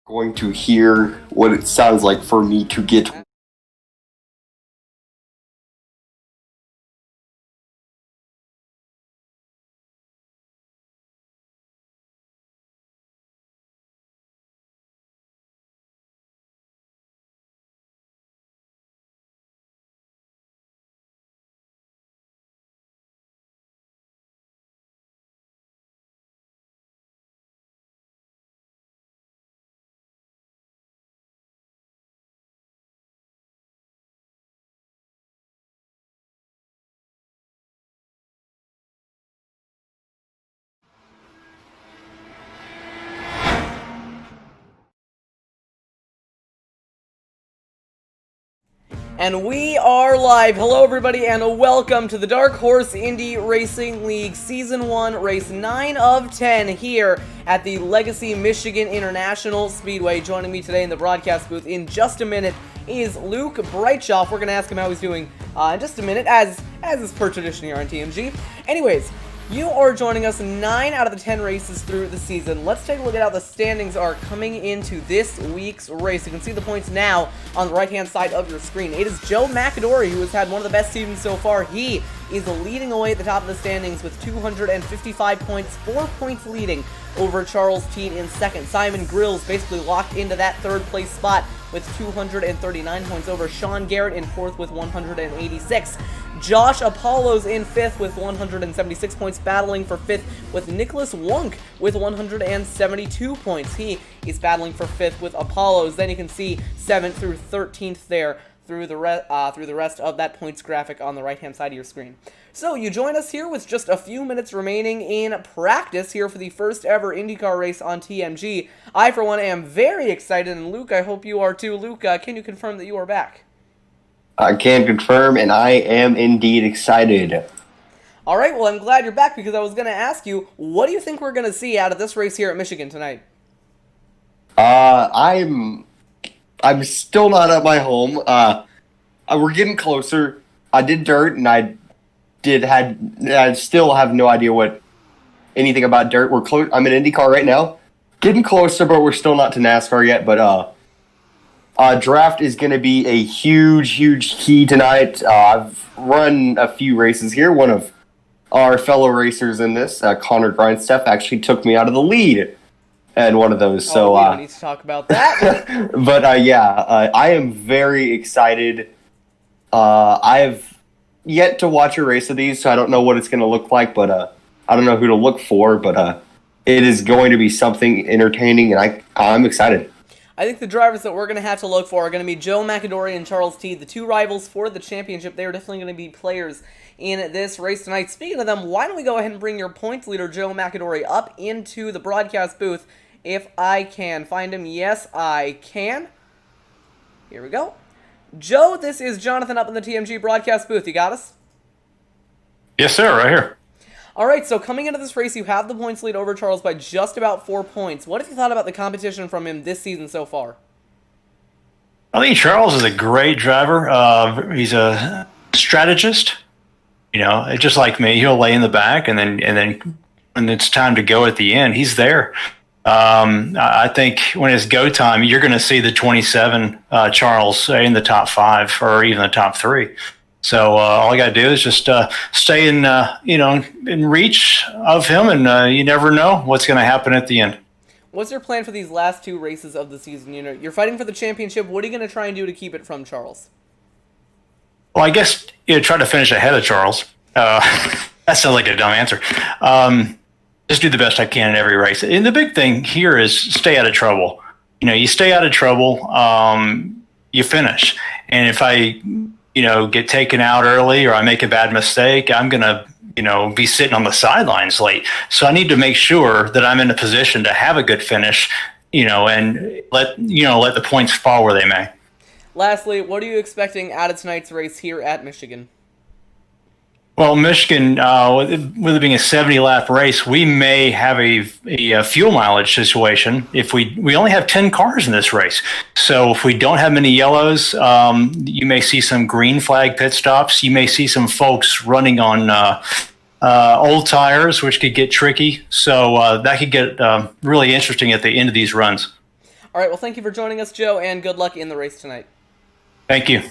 going to hear what it sounds like for me to get. And we are live. Hello everybody and welcome to the Dark Horse Indy Racing League Season 1, Race 9 of 10 here at the Legacy Michigan International Speedway. Joining me today in the broadcast booth in just a minute is Luke Breitschoff. We're going to ask him how he's doing in just a minute, as is per tradition here on TMG. Anyways, you are joining us 9 out of the 10 races through the season. Let's take a look at how the standings are coming into this week's race. You can see the points now on the right-hand side of your screen. It is Joe McAdory who has had one of the best seasons so far. He is leading away at the top of the standings with 255 points, 4 points leading over Charles Teed in second. Simon Grills basically locked into that third place spot with 239 points over Sean Garrett in fourth with 186. Josh Apollo's in fifth with 176 points, battling for fifth with Nicholas Wunk with 172 points. He is battling for fifth with Apollo's. Then you can see 7th through 13th there through the rest of that points graphic on the right-hand side of your screen. So you join us here with just a few minutes remaining in practice here for the first ever IndyCar race on TMG. I, for one, am very excited, and Luke, I hope you are too. Luke, can you confirm that you are back? I can confirm, and I am indeed excited. All right, well, I'm glad you're back because I was going to ask you, what do you think we're going to see out of this race here at Michigan tonight? I'm still not at my home. We're getting closer. I did dirt, and I still have no idea anything about dirt. We're close. I'm in IndyCar right now, getting closer, but we're still not to NASCAR yet. But draft is going to be a huge key tonight. I've run a few races here. One of our fellow racers in this, Connor Grindstaff, actually took me out of the lead and one of those. So we don't need to talk about that. But I am very excited. I have yet to watch a race of these, so I don't know what it's going to look like. But I don't know who to look for. But it is going to be something entertaining, and I'm excited. I think the drivers that we're going to have to look for are going to be Joe McAdory and Charles Teed, the two rivals for the championship. They are definitely going to be players in this race tonight. Speaking of them, why don't we go ahead and bring your points leader, Joe McAdory, up into the broadcast booth. If I can find him. Yes, I can. Here we go. Joe, this is Jonathan up in the TMG broadcast booth. You got us? Yes, sir, right here. All right, so coming into this race, you have the points lead over Charles by just about 4 points. What have you thought about the competition from him this season so far? I think Charles is a great driver. He's a strategist. You know, just like me, he'll lay in the back, and then when it's time to go at the end, he's there. I think when it's go time, you're going to see the 27 Charles in the top 5 or even the top 3. So all I got to do is just stay in reach of him, and you never know what's going to happen at the end. What's your plan for these last 2 races of the season? You know, you're fighting for the championship. What are you going to try and do to keep it from Charles? Well, I guess try to finish ahead of Charles. That sounds like a dumb answer. Just do the best I can in every race. And the big thing here is stay out of trouble. You know, you stay out of trouble, you finish. And if I, get taken out early or I make a bad mistake, I'm going to, be sitting on the sidelines late. So I need to make sure that I'm in a position to have a good finish, and let the points fall where they may. Lastly, what are you expecting out of tonight's race here at Michigan? Well, Michigan, with it being a 70-lap race, we may have a fuel mileage situation if we only have 10 cars in this race. So if we don't have many yellows, you may see some green flag pit stops. You may see some folks running on old tires, which could get tricky. So that could get really interesting at the end of these runs. All right, well, thank you for joining us, Joe, and good luck in the race tonight. Thank you.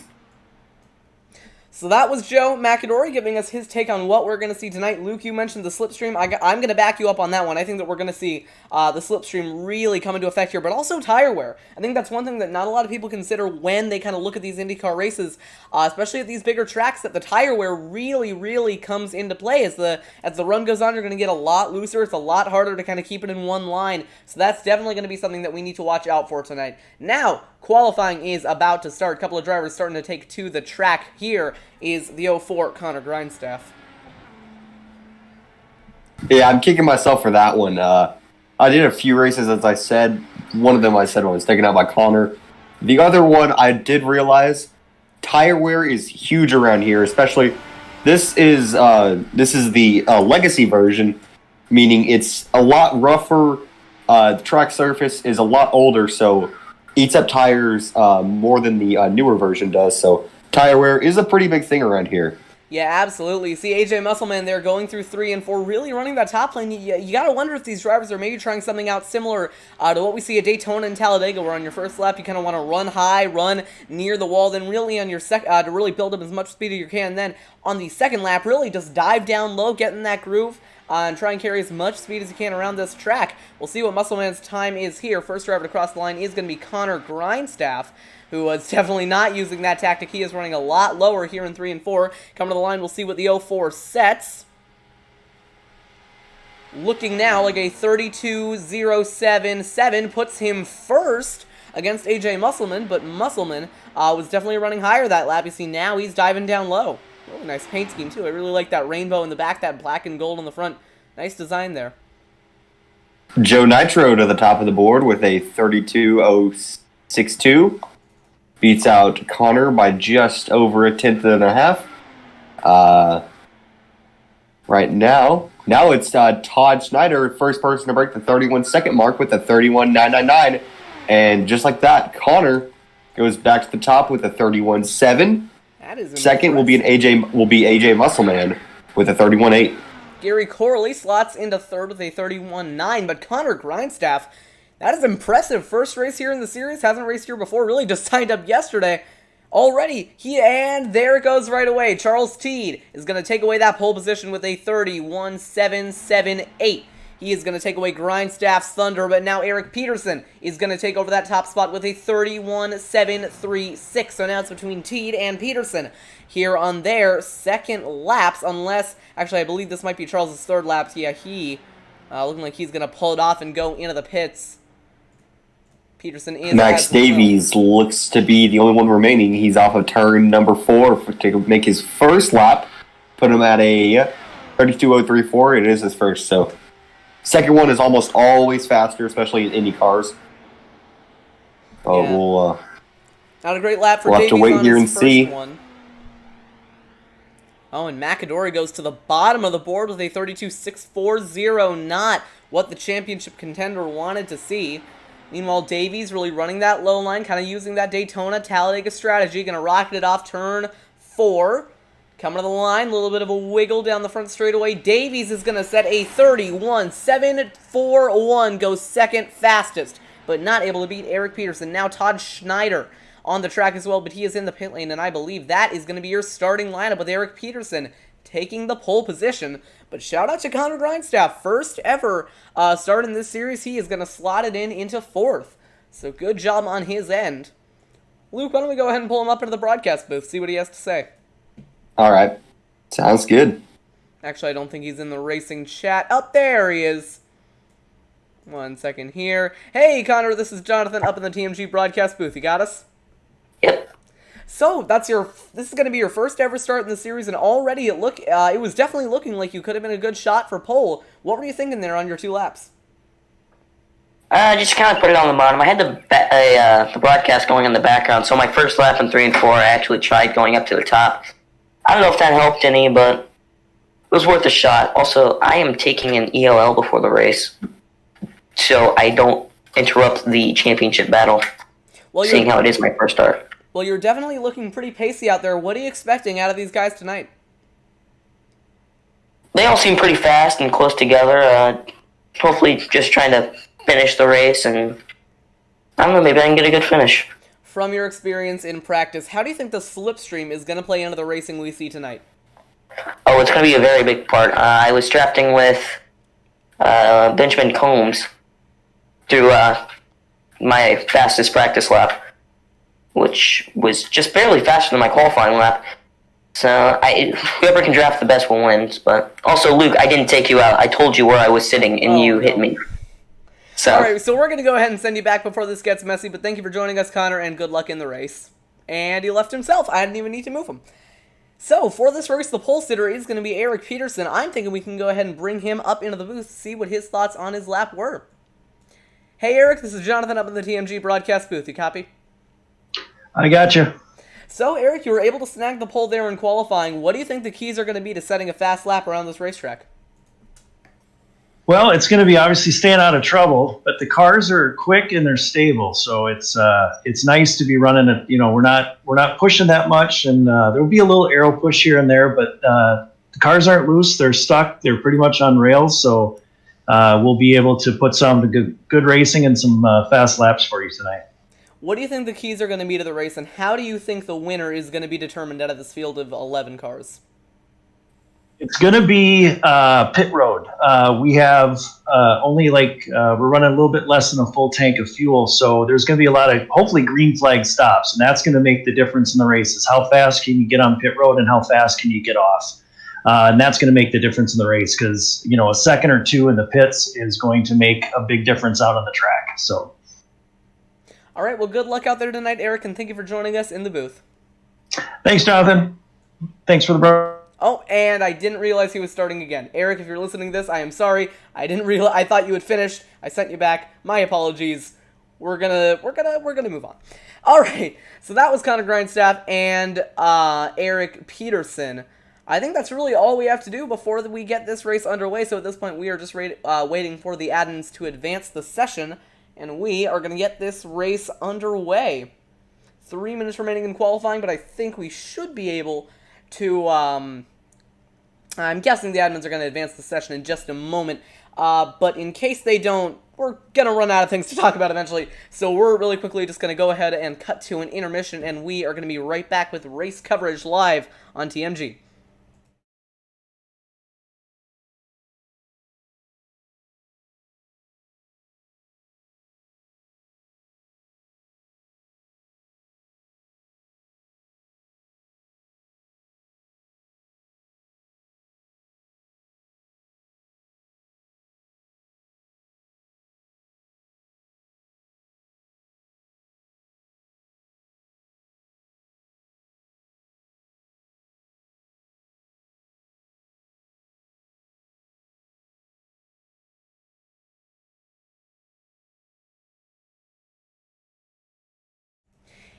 So that was Joe McAdory giving us his take on what we're going to see tonight. Luke, you mentioned the slipstream. I'm going to back you up on that one. I think that we're going to see the slipstream really come into effect here, but also tire wear. I think that's one thing that not a lot of people consider when they kind of look at these IndyCar races, especially at these bigger tracks, that the tire wear really, really comes into play. As the run goes on, you're going to get a lot looser. It's a lot harder to kind of keep it in one line. So that's definitely going to be something that we need to watch out for tonight. Now, qualifying is about to start. A couple of drivers starting to take to the track. Here is the 04 Connor Grindstaff. Yeah, I'm kicking myself for that one. I did a few races, as I said. One of them I said was taken out by Connor. The other one I did realize tire wear is huge around here, especially this is the legacy version, meaning it's a lot rougher. The track surface is a lot older, so eats up tires more than the newer version does. So tire wear is a pretty big thing around here. Yeah, absolutely. You see AJ Musselman there going through 3 and 4, really running that top lane. You got to wonder if these drivers are maybe trying something out similar to what we see at Daytona and Talladega, where on your first lap you kind of want to run high, run near the wall, then really on your to really build up as much speed as you can. Then on the second lap, really just dive down low, get in that groove, and try and carry as much speed as you can around this track. We'll see what Musselman's time is here. First driver to cross the line is going to be Connor Grindstaff, who was definitely not using that tactic. He is running a lot lower here in 3 and 4. Coming to the line, we'll see what the 04 sets. Looking now like a 32.077 puts him first against AJ Musselman, but Musselman was definitely running higher that lap. You see now he's diving down low. Really nice paint scheme too. I really like that rainbow in the back, that black and gold on the front. Nice design there. Joe Nitro to the top of the board with a 32.062. Beats out Connor by just over a tenth and a half. Right now it's Todd Schneider, first person to break the 31-second mark with a 31.999. And just like that, Connor goes back to the top with a 31.7. That is second will be AJ Musselman with a 31.8. Gary Corley slots into third with a 31.9, but Connor Grindstaff, that is impressive. First race here in the series, hasn't raced here before, really just signed up yesterday. Already, and there it goes right away. Charles Teed is going to take away that pole position with a 31.778. He is going to take away Grindstaff's thunder, but now Eric Peterson is going to take over that top spot with a 31.736. So now it's between Teed and Peterson here on their second laps, unless, actually, I believe this might be Charles' third laps. Yeah, he, looking like he's going to pull it off and go into the pits. Peterson is Max Davies looks to be the only one remaining. He's off of turn number 4 to make his first lap. Put him at a 32.034. It is his first, so second one is almost always faster, especially in Indy cars. So yeah. we'll not a great lap for we'll Davies have to wait on here his and first see. one. Oh, and McAdory goes to the bottom of the board with a 32.640, not what the championship contender wanted to see. Meanwhile, Davies really running that low line, kind of using that Daytona Talladega strategy, going to rocket it off turn 4. Coming to the line, a little bit of a wiggle down the front straightaway. Davies is going to set a 31.741, goes second fastest, but not able to beat Eric Peterson. Now Todd Schneider on the track as well, but he is in the pit lane, and I believe that is going to be your starting lineup with Eric Peterson taking the pole position. But shout out to Connor Grindstaff, first ever start in this series. He is going to slot it into 4th. So good job on his end. Luke, why don't we go ahead and pull him up into the broadcast booth, see what he has to say. All right. Sounds good. Actually, I don't think he's in the racing chat. Up there he is. 1 second here. Hey, Connor, this is Jonathan up in the TMG broadcast booth. You got us? Yep. So this is going to be your first ever start in the series, and already it was definitely looking like you could have been a good shot for pole. What were you thinking there on your 2 laps? Just kind of put it on the bottom. I had the broadcast going in the background, so my first lap in 3 and 4, I actually tried going up to the top. I don't know if that helped any, but it was worth a shot. Also, I am taking an ELL before the race, so I don't interrupt the championship battle, seeing how it is my first start. Well, you're definitely looking pretty pacey out there. What are you expecting out of these guys tonight? They all seem pretty fast and close together. Hopefully just trying to finish the race and I don't know, maybe I can get a good finish. From your experience in practice, how do you think the slipstream is going to play into the racing we see tonight? Oh, it's going to be a very big part. I was drafting with Benjamin Combs through my fastest practice lap, which was just barely faster than my qualifying lap. So whoever can draft the best will win. But also, Luke, I didn't take you out. I told you where I was sitting, and you hit me. So. All right, so we're going to go ahead and send you back before this gets messy, but thank you for joining us, Connor, and good luck in the race. And he left himself. I didn't even need to move him. So, for this race, the pole sitter is going to be Eric Peterson. I'm thinking we can go ahead and bring him up into the booth to see what his thoughts on his lap were. Hey, Eric, this is Jonathan up in the TMG broadcast booth. You copy? I got you. So, Eric, you were able to snag the pole there in qualifying. What do you think the keys are going to be to setting a fast lap around this racetrack? Well, it's going to be obviously staying out of trouble, but the cars are quick and they're stable, so it's nice to be running it. We're not pushing that much, and there will be a little aero push here and there, but the cars aren't loose; they're stuck. They're pretty much on rails, so we'll be able to put some good racing and some fast laps for you tonight. What do you think the keys are going to be to the race, and how do you think the winner is going to be determined out of this field of 11 cars? It's going to be pit road. We have only we're running a little bit less than a full tank of fuel, so there's going to be a lot of hopefully green flag stops, and that's going to make the difference in the races. How fast can you get on pit road, and how fast can you get off? And that's going to make the difference in the race because a second or two in the pits is going to make a big difference out on the track. So, all right. Well, good luck out there tonight, Eric, and thank you for joining us in the booth. Thanks, Jonathan. Thanks for the bro. Oh, and I didn't realize he was starting again. Eric, if you're listening to this, I am sorry. I didn't realize. I thought you had finished. I sent you back. My apologies. We're gonna move on. All right. So that was Connor Grindstaff and Eric Peterson. I think that's really all we have to do before we get this race underway. So at this point, we are just waiting for the add-ins to advance the session, and we are gonna get this race underway. 3 minutes remaining in qualifying, but I think we should be able to, I'm guessing the admins are going to advance the session in just a moment, but in case they don't, we're going to run out of things to talk about eventually, so we're really quickly just going to go ahead and cut to an intermission, and we are going to be right back with race coverage live on TMG.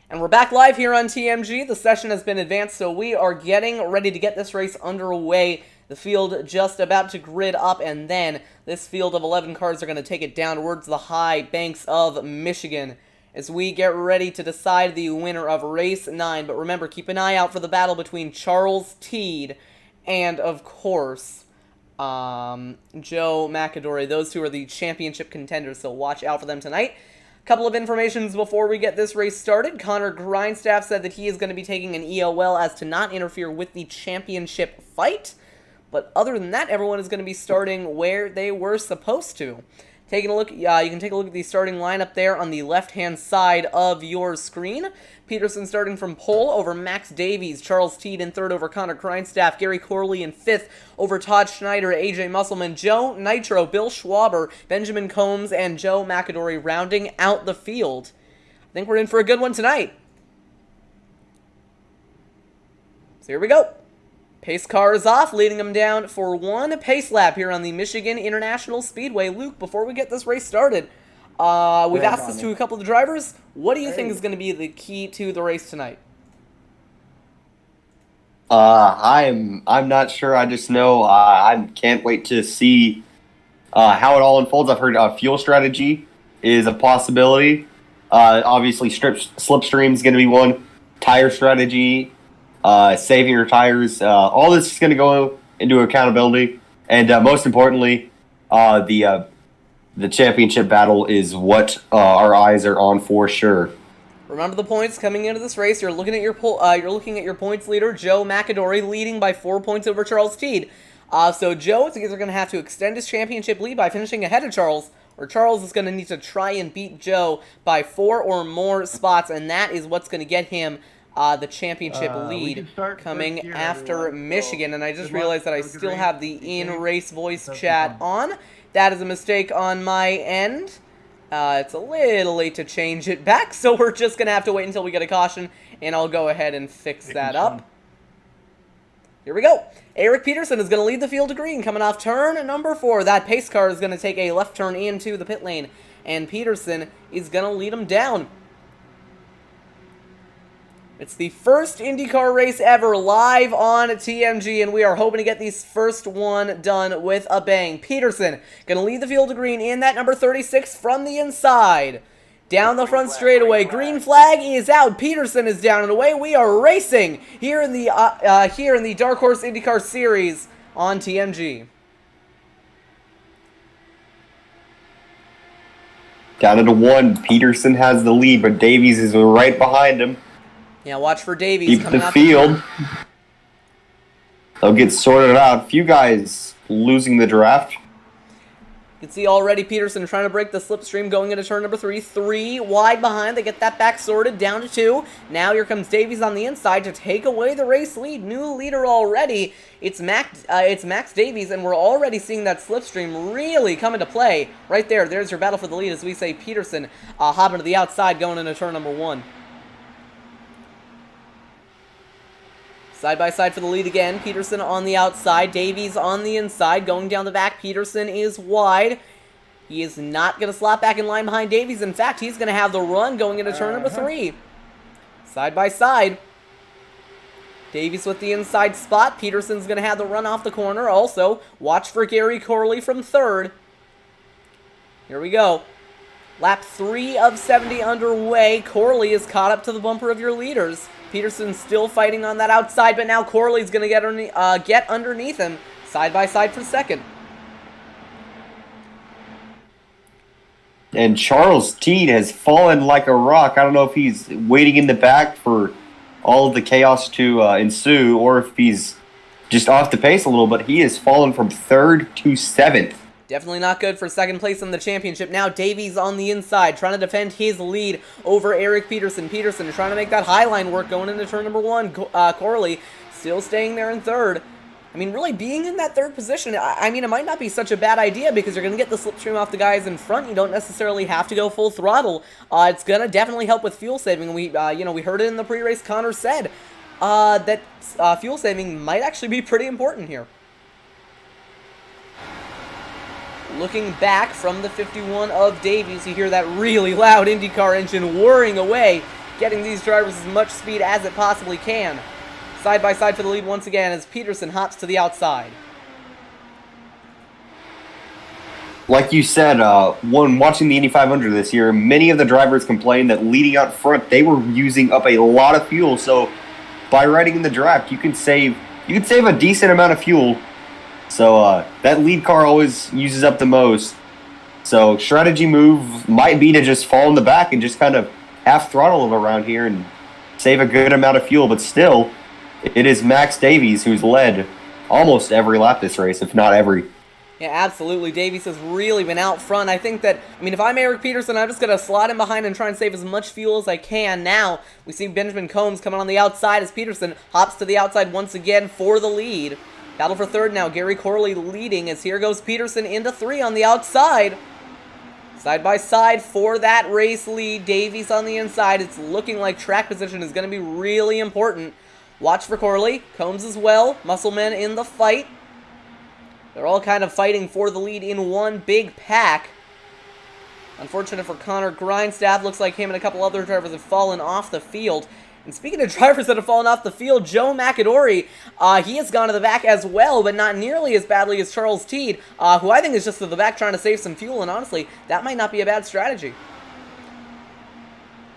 And we're back live here on TMG. The session has been advanced, so we are getting ready to get this race underway. The field just about to grid up, and then this field of 11 cars are going to take it down towards the high banks of Michigan as we get ready to decide the winner of race 9. But remember, keep an eye out for the battle between Charles Teed and, of course, Joe McAdory. Those two are the championship contenders, so watch out for them tonight. Couple of informations before we get this race started. Connor Grindstaff said that he is going to be taking an EOL as to not interfere with the championship fight. But other than that, everyone is going to be starting where they were supposed to. Taking a look, you can take a look at the starting lineup there on the left-hand side of your screen. Peterson starting from pole over Max Davies, Charles Teed in third over Connor Grindstaff, Gary Corley in fifth over Todd Schneider, AJ Musselman, Joe Nitro, Bill Schwaber, Benjamin Combs, and Joe McAdory rounding out the field. I think we're in for a good one tonight. So here we go. Pace car is off, leading them down for one pace lap here on the Michigan International Speedway. Luke, before we get this race started, we've asked this to a couple of the drivers. What do you think is going to be the key to the race tonight? I'm not sure. I just know I can't wait to see how it all unfolds. I've heard fuel strategy is a possibility. Obviously, slipstream is going to be one. Tire strategy. Saving your tires, all this is going to go into accountability, and most importantly, the the championship battle is what our eyes are on for sure. Remember the points coming into this race. You're looking at your points leader, Joe McAdory, leading by 4 points over Charles Teed. So Joe is either going to have to extend his championship lead by finishing ahead of Charles, or Charles is going to need to try and beat Joe by 4 or more spots, and that is what's going to get him the championship lead coming after Michigan. And I just realized that I still have the in-race voice chat on. That is a mistake on my end. It's a little late to change it back, so we're just going to have to wait until we get a caution, and I'll go ahead and fix that up. Here we go. Eric Peterson is going to lead the field to green, coming off turn number 4. That pace car is going to take a left turn into the pit lane, and Peterson is going to lead him down. It's the first IndyCar race ever live on TMG, and we are hoping to get this first one done with a bang. Peterson going to lead the field to green in that number 36 from the inside. Down the front straightaway, green flag is out. Peterson is down and away. We are racing here in the Dark Horse IndyCar Series on TMG. Down to 1. Peterson has the lead, but Davies is right behind him. Yeah, watch for Davies. Keep the field. They'll get sorted out. A few guys losing the draft. You can see already Peterson trying to break the slipstream going into turn number 3. 3 wide behind. They get that back sorted down to 2. Now here comes Davies on the inside to take away the race lead. New leader already. It's Max Davies, and we're already seeing that slipstream really come into play. Right there. There's your battle for the lead as we say Peterson hopping to the outside going into turn number 1. Side by side for the lead again. Peterson on the outside. Davies on the inside. Going down the back. Peterson is wide. He is not going to slot back in line behind Davies. In fact, he's going to have the run going into turn number 3. Side by side. Davies with the inside spot. Peterson's going to have the run off the corner. Also, watch for Gary Corley from 3rd. Here we go. Lap 3 of 70 underway. Corley is caught up to the bumper of your leaders. Peterson's still fighting on that outside, but now Corley's going to get underneath him, side by side for 2nd. And Charles Teed has fallen like a rock. I don't know if he's waiting in the back for all of the chaos to ensue, or if he's just off the pace a little, but he has fallen from 3rd to 7th. Definitely not good for 2nd place in the championship. Now Davies on the inside, trying to defend his lead over Eric Peterson. Peterson trying to make that high line work going into turn number 1. Corley still staying there in 3rd. I mean, really being in that 3rd position, I mean, it might not be such a bad idea because you're going to get the slipstream off the guys in front. You don't necessarily have to go full throttle. It's going to definitely help with fuel saving. We heard it in the pre-race. Connor said that fuel saving might actually be pretty important here. Looking back from the 51 of Davies, you hear that really loud IndyCar engine whirring away, getting these drivers as much speed as it possibly can. Side by side for the lead once again as Peterson hops to the outside. Like you said, when watching the Indy 500 this year, many of the drivers complained that leading out front, they were using up a lot of fuel. So by riding in the draft, you can save a decent amount of fuel. So that lead car always uses up the most. So strategy move might be to just fall in the back and just kind of half throttle around here and save a good amount of fuel. But still, it is Max Davies who's led almost every lap this race, if not every. Yeah, absolutely. Davies has really been out front. I think that, if I'm Eric Peterson, I'm just going to slot in behind and try and save as much fuel as I can. Now, we see Benjamin Combs coming on the outside as Peterson hops to the outside once again for the lead. Battle for 3rd now. Gary Corley leading as here goes Peterson into 3 on the outside. Side by side for that race lead. Davies on the inside. It's looking like track position is going to be really important. Watch for Corley. Combs as well. Musclemen in the fight. They're all kind of fighting for the lead in one big pack. Unfortunate for Connor Grindstaff. Looks like him and a couple other drivers have fallen off the field. And speaking of drivers that have fallen off the field, Joe McAdory, he has gone to the back as well, but not nearly as badly as Charles Teed, who I think is just to the back trying to save some fuel, and honestly, that might not be a bad strategy.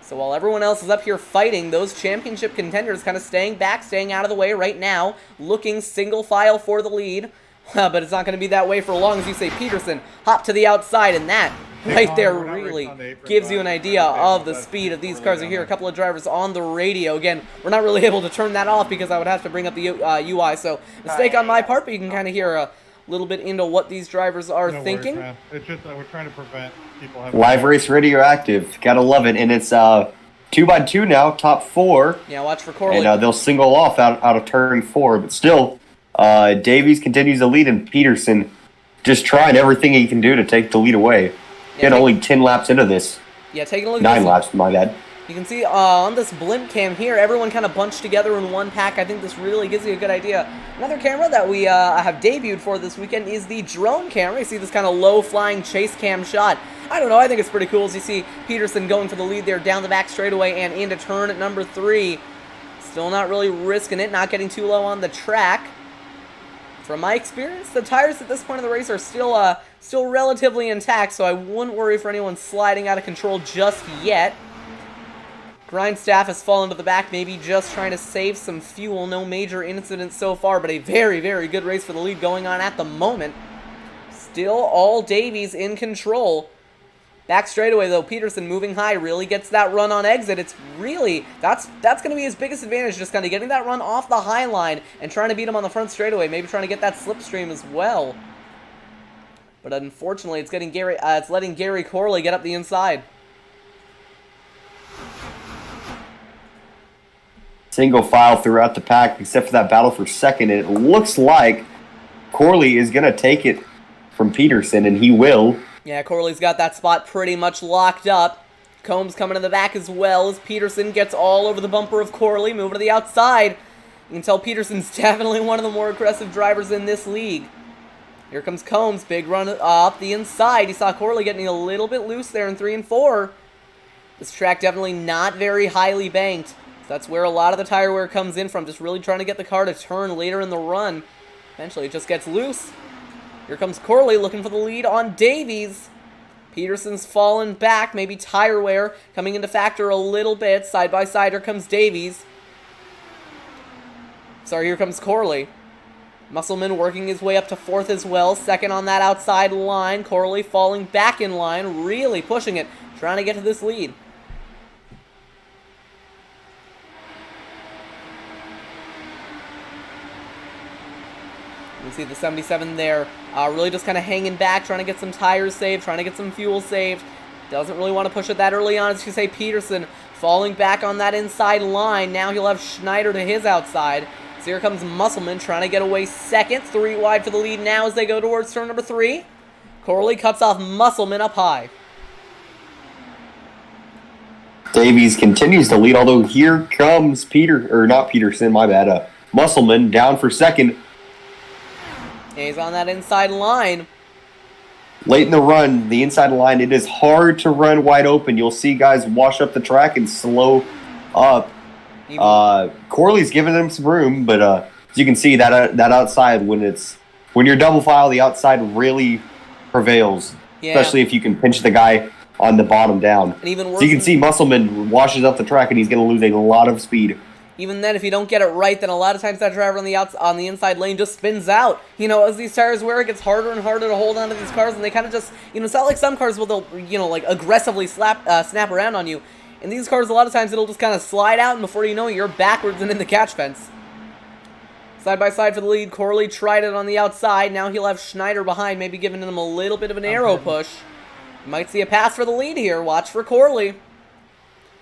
So while everyone else is up here fighting, those championship contenders kind of staying back, staying out of the way right now, looking single file for the lead. But it's not going to be that way for long, as you say. Peterson hop to the outside, and that right there really gives you an idea of the speed of these cars. Are here a couple of drivers on the radio. Again, we're not really able to turn that off because I would have to bring up the UI. So mistake on my part, but you can kind of hear a little bit into what these drivers are thinking. Worries, it's just we're trying to prevent people having Live race radioactive. Gotta love it. And it's 2x2 now, top 4. Yeah, watch for Corley. And they'll single off out of turn 4. But still, Davies continues to lead, and Peterson just trying everything he can do to take the lead away. Again, only 10 laps into this. Yeah, taking a look at 9 this. laps, my bad. You can see on this blimp cam here, everyone kind of bunched together in one pack. I think this really gives you a good idea. Another camera that we have debuted for this weekend is the drone camera. You see this kind of low-flying chase cam shot. I don't know, I think it's pretty cool as you see Peterson going for the lead there down the back straightaway and into turn at number 3. Still not really risking it, not getting too low on the track. From my experience, the tires at this point of the race are still relatively intact, so I wouldn't worry for anyone sliding out of control just yet. Grindstaff has fallen to the back, maybe just trying to save some fuel. No major incidents so far, but a very, very good race for the lead going on at the moment. Still all Davies in control. Back straightaway, though, Peterson moving high really gets that run on exit. It's really, that's going to be his biggest advantage, just kind of getting that run off the high line and trying to beat him on the front straightaway, maybe trying to get that slipstream as well. But unfortunately, it's letting Gary Corley get up the inside. Single file throughout the pack, except for that battle for second. And it looks like Corley is going to take it from Peterson, and he will. Yeah, Corley's got that spot pretty much locked up. Combs coming to the back as well as Peterson gets all over the bumper of Corley, moving to the outside. You can tell Peterson's definitely one of the more aggressive drivers in this league. Here comes Combs, big run up the inside. You saw Corley getting a little bit loose there in 3 and 4. This track definitely not very highly banked. That's where a lot of the tire wear comes in from, just really trying to get the car to turn later in the run. Eventually it just gets loose. Here comes Corley looking for the lead on Davies. Peterson's fallen back, maybe tire wear coming into factor a little bit. Side by side, here comes Davies. Sorry, here comes Corley. Musselman working his way up to 4th as well. Second on that outside line. Corley falling back in line, really pushing it, trying to get to this lead. You can see the 77 there, really just kind of hanging back, trying to get some tires saved, trying to get some fuel saved. Doesn't really want to push it that early on. As you say, Peterson falling back on that inside line. Now he'll have Schneider to his outside. So here comes Musselman trying to get away second. 3 wide for the lead now as they go towards turn number 3. Corley cuts off Musselman up high. Davies continues to lead, although here comes Musselman down for second. And he's on that inside line. Late in the run, the inside line, it is hard to run wide open. You'll see guys wash up the track and slow up. Corley's giving them some room, but as you can see, that outside, when you're double file, the outside really prevails, especially if you can pinch the guy on the bottom down. And even worse, so you can see Musselman washes up the track, and he's going to lose a lot of speed. Even then, if you don't get it right, then a lot of times that driver on the inside lane just spins out. You know, as these tires wear, it gets harder and harder to hold onto these cars, and they kind of just, it's not like some cars will they'll, like aggressively snap around on you. In these cars, a lot of times it'll just kind of slide out, and before you know it, you're backwards and in the catch fence. Side by side for the lead, Corley tried it on the outside. Now he'll have Schneider behind, maybe giving him a little bit of an arrow push. Might see a pass for the lead here. Watch for Corley.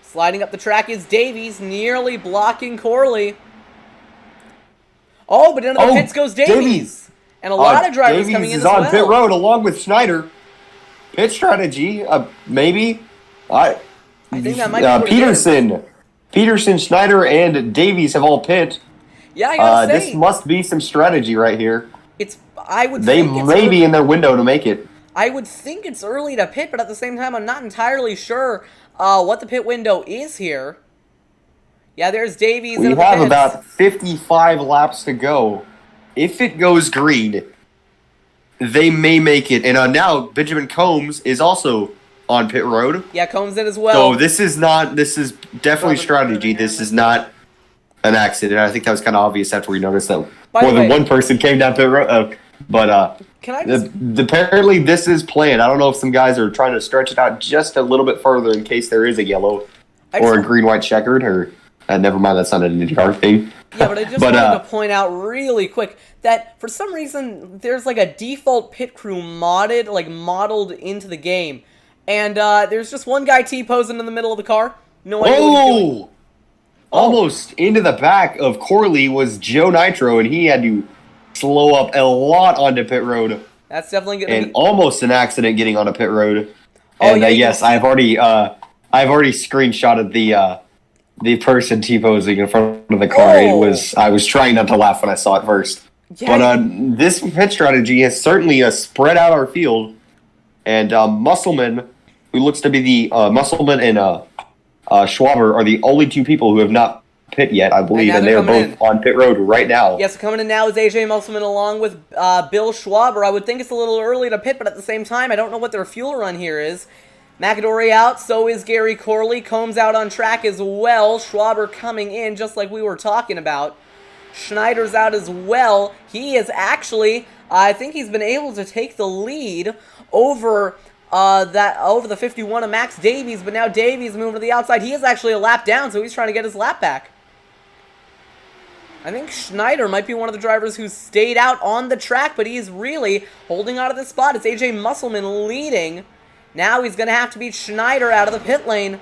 Sliding up the track is Davies, nearly blocking Corley. Oh, but into the pits goes Davies. And a lot of drivers Davies coming in is as well. on pit road along with Schneider. Pit strategy, maybe. I think that might be Peterson, Schneider, and Davies have all pit. Yeah, I gotta say. This must be some strategy right here. They may be in their window to make it. I would think it's early to pit, but at the same time, I'm not entirely sure what the pit window is here. Yeah, there's Davies. We have about 55 laps to go. If it goes green, they may make it. And now Benjamin Combs is also on pit road. Yeah, Combs in as well. So this is definitely strategy. This is not an accident. I think that was kind of obvious after we noticed that more than one person came down pit road. But Can I just... apparently this is planned. I don't know if some guys are trying to stretch it out just a little bit further in case there is a yellow or a green-white checkered, or never mind, that's not an IndyCar thing. Yeah, but I just wanted to point out really quick that for some reason there's like a default pit crew modeled into the game, and there's just one guy T-posing in the middle of the car. No idea what he's doing. Almost into the back of Corley was Joe Nitro, and he had to slow up a lot onto pit road. That's definitely going to be almost an accident getting on a pit road. Oh, and yeah, yes, I've already screenshotted the person T-posing in front of the car. I was trying not to laugh when I saw it first. Yeah, but this pit strategy has certainly spread out our field, and Musselman, who looks to be the Musselman and Schwaber are the only two people who have not pit yet, I believe, and they're both on pit road right now. Yes, coming in now is AJ Musselman along with Bill Schwaber. I would think it's a little early to pit, but at the same time, I don't know what their fuel run here is. McAdory out, so is Gary Corley. Combs out on track as well. Schwaber coming in, just like we were talking about. Schneider's out as well. He is actually, I think he's been able to take the lead over the 51 of Max Davies, but now Davies moving to the outside. He is actually a lap down, so he's trying to get his lap back. I think Schneider might be one of the drivers who stayed out on the track, but he's really holding on to this spot. It's AJ Musselman leading. Now he's going to have to beat Schneider out of the pit lane.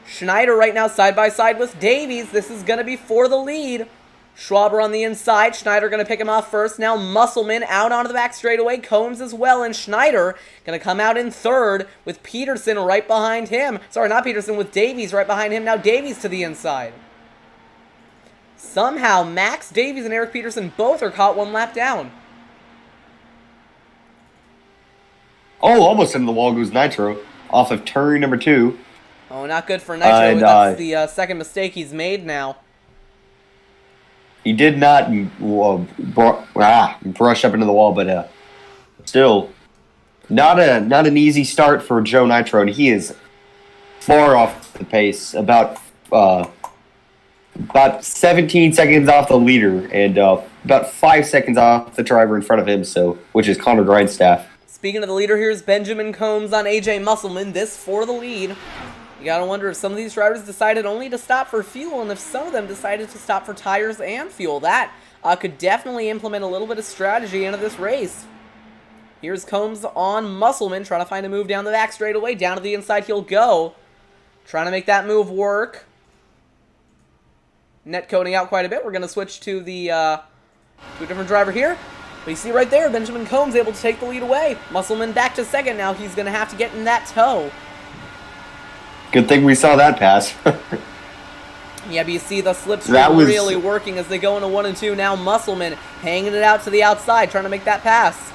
Schneider right now side by side with Davies. This is going to be for the lead. Schwaber on the inside. Schneider going to pick him off first. Now Musselman out onto the back straightaway. Combs as well. And Schneider going to come out in third with Peterson right behind him. Sorry, not Peterson, with Davies right behind him. Now Davies to the inside. Somehow Max Davies and Eric Peterson both are caught one lap down. Oh, almost into the wall goes Nitro off of turn number 2. Oh, not good for Nitro. That's the second mistake he's made now. He did not brush up into the wall, but still not an easy start for Joe Nitro, and he is far off the pace, about 17 seconds off the leader, and about 5 seconds off the driver in front of him, which is Connor Grindstaff. Speaking of the leader, here's Benjamin Combs on AJ Musselman. This for the lead. You gotta wonder if some of these drivers decided only to stop for fuel, and if some of them decided to stop for tires and fuel. That could definitely implement a little bit of strategy into this race. Here's Combs on Musselman, trying to find a move down the back straightaway. Down to the inside he'll go. Trying to make that move work. Net coding out quite a bit. We're gonna switch to to a different driver here. But you see right there, Benjamin Combs able to take the lead away. Musselman back to second now. He's going to have to get in that toe. Good thing we saw that pass. Yeah, but you see the slipstream really working as they go into 1 and 2. Now Musselman hanging it out to the outside, trying to make that pass.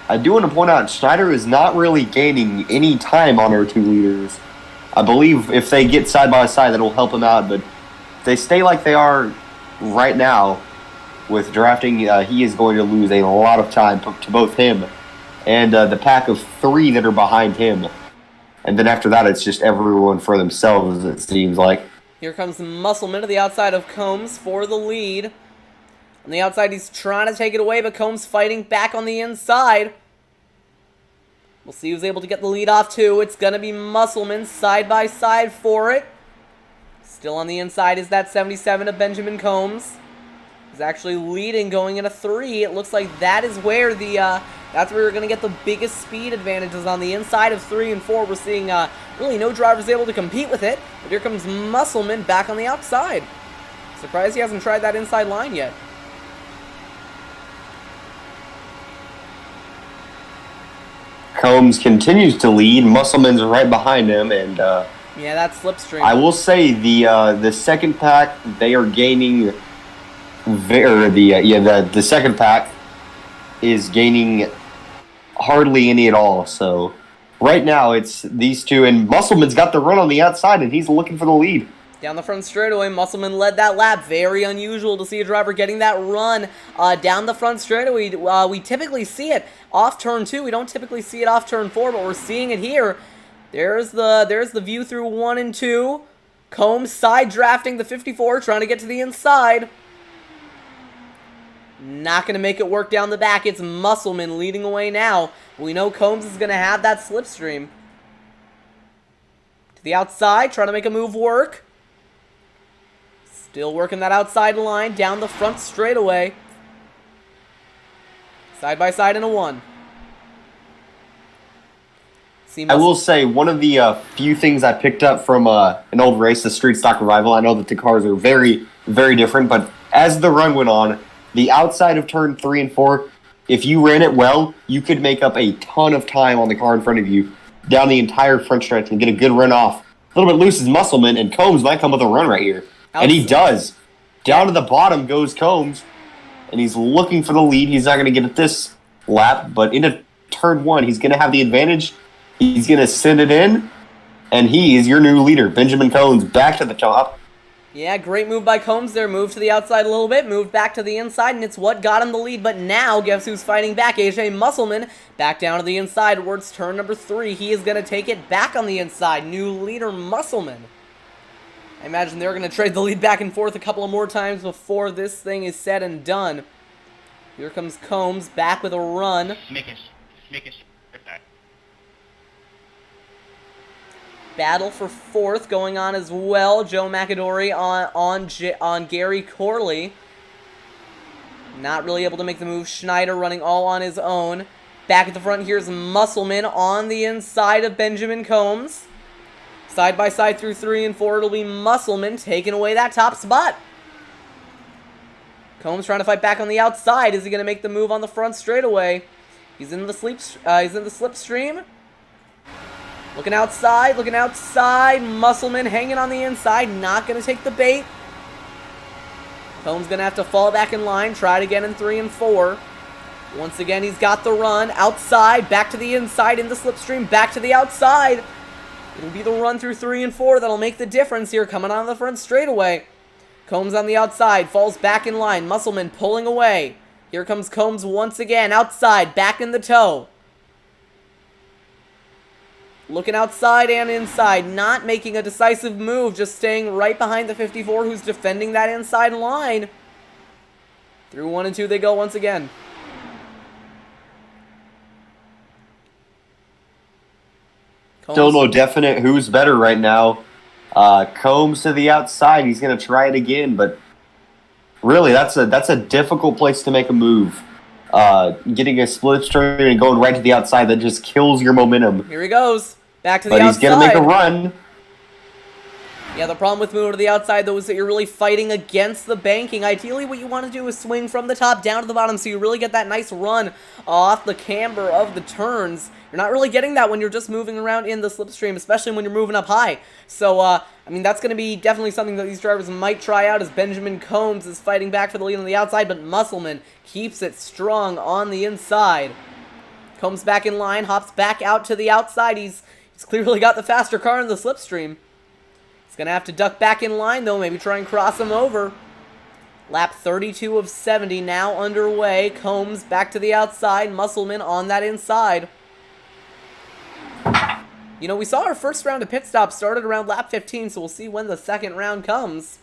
I do want to point out, Schneider is not really gaining any time on our two leaders. I believe if they get side by side, that'll help him out, but if they stay like they are right now with drafting, he is going to lose a lot of time to both him and the pack of 3 that are behind him. And then after that, it's just everyone for themselves, it seems like. Here comes Musselman to the outside of Combs for the lead. On the outside, he's trying to take it away, but Combs fighting back on the inside. We'll see who's able to get the lead off, too. It's going to be Musselman side by side for it. Still on the inside is that 77 of Benjamin Combs. He's actually leading going into 3. It looks like that is where that's where you're going to get the biggest speed advantages on the inside of 3 and 4. We're seeing really no drivers able to compete with it. But here comes Musselman back on the outside. Surprised he hasn't tried that inside line yet. Combs continues to lead. Musselman's right behind him, and yeah, that's slipstream. I will say the second pack, they are gaining. The second pack is gaining hardly any at all. So right now it's these two, and Musselman's got the run on the outside, and he's looking for the lead. Down the front straightaway, Musselman led that lap. Very unusual to see a driver getting that run down the front straightaway. We typically see it off turn 2. We don't typically see it off turn 4, but we're seeing it here. There's the view through 1 and 2. Combs side drafting the 54, trying to get to the inside. Not going to make it work down the back. It's Musselman leading away now. We know Combs is going to have that slipstream. To the outside, trying to make a move work. Still working that outside line, down the front straightaway. Side by side in a 1. I will say, one of the few things I picked up from an old race, the Street Stock Revival, I know that the cars are very, very different, but as the run went on, the outside of turn 3 and 4, if you ran it well, you could make up a ton of time on the car in front of you down the entire front stretch and get a good run off. A little bit loose is Musselman, and Combs might come with a run right here. And he does. Down to the bottom goes Combs, and he's looking for the lead. He's not going to get it this lap, but into turn 1, he's going to have the advantage. He's going to send it in, and he is your new leader. Benjamin Combs back to the top. Yeah, great move by Combs there. Moved to the outside a little bit, moved back to the inside, and it's what got him the lead. But now, guess who's fighting back? AJ Musselman back down to the inside towards turn number 3. He is going to take it back on the inside. New leader, Musselman. I imagine they're going to trade the lead back and forth a couple of more times before this thing is said and done. Here comes Combs back with a run. Make it. Battle for 4th going on as well. Joe McAdory on Gary Corley. Not really able to make the move. Schneider running all on his own. Back at the front, here's Musselman on the inside of Benjamin Combs. Side by side through 3 and 4, it'll be Musselman taking away that top spot. Combs trying to fight back on the outside. Is he going to make the move on the front straightaway? He's in the slipstream. Looking outside, Musselman hanging on the inside, not going to take the bait. Combs going to have to fall back in line, try it again in 3 and 4. Once again, he's got the run, outside, back to the inside, in the slipstream, back to the outside. It'll be the run through 3 and 4 that'll make the difference here, coming on the front straightaway. Combs on the outside, falls back in line, Musselman pulling away. Here comes Combs once again, outside, back in the toe. Looking outside and inside, not making a decisive move, just staying right behind the 54 who's defending that inside line. Through 1 and 2 they go once again. Still no definite who's better right now. Combs to the outside, he's going to try it again, but really that's a difficult place to make a move. Getting a slipstream and going right to the outside, that just kills your momentum. Here he goes. Back to the outside. But he's going to make a run. Yeah, the problem with moving to the outside, though, is that you're really fighting against the banking. Ideally, what you want to do is swing from the top down to the bottom so you really get that nice run off the camber of the turns. You're not really getting that when you're just moving around in the slipstream, especially when you're moving up high. So, I mean, that's going to be definitely something that these drivers might try out as Benjamin Combs is fighting back for the lead on the outside, but Musselman keeps it strong on the inside. Combs back in line, hops back out to the outside. He's clearly got the faster car in the slipstream. He's going to have to duck back in line, though, maybe try and cross him over. Lap 32 of 70 now underway. Combs back to the outside, Musselman on that inside. You know, we saw our first round of pit stops started around lap 15, so we'll see when the second round comes.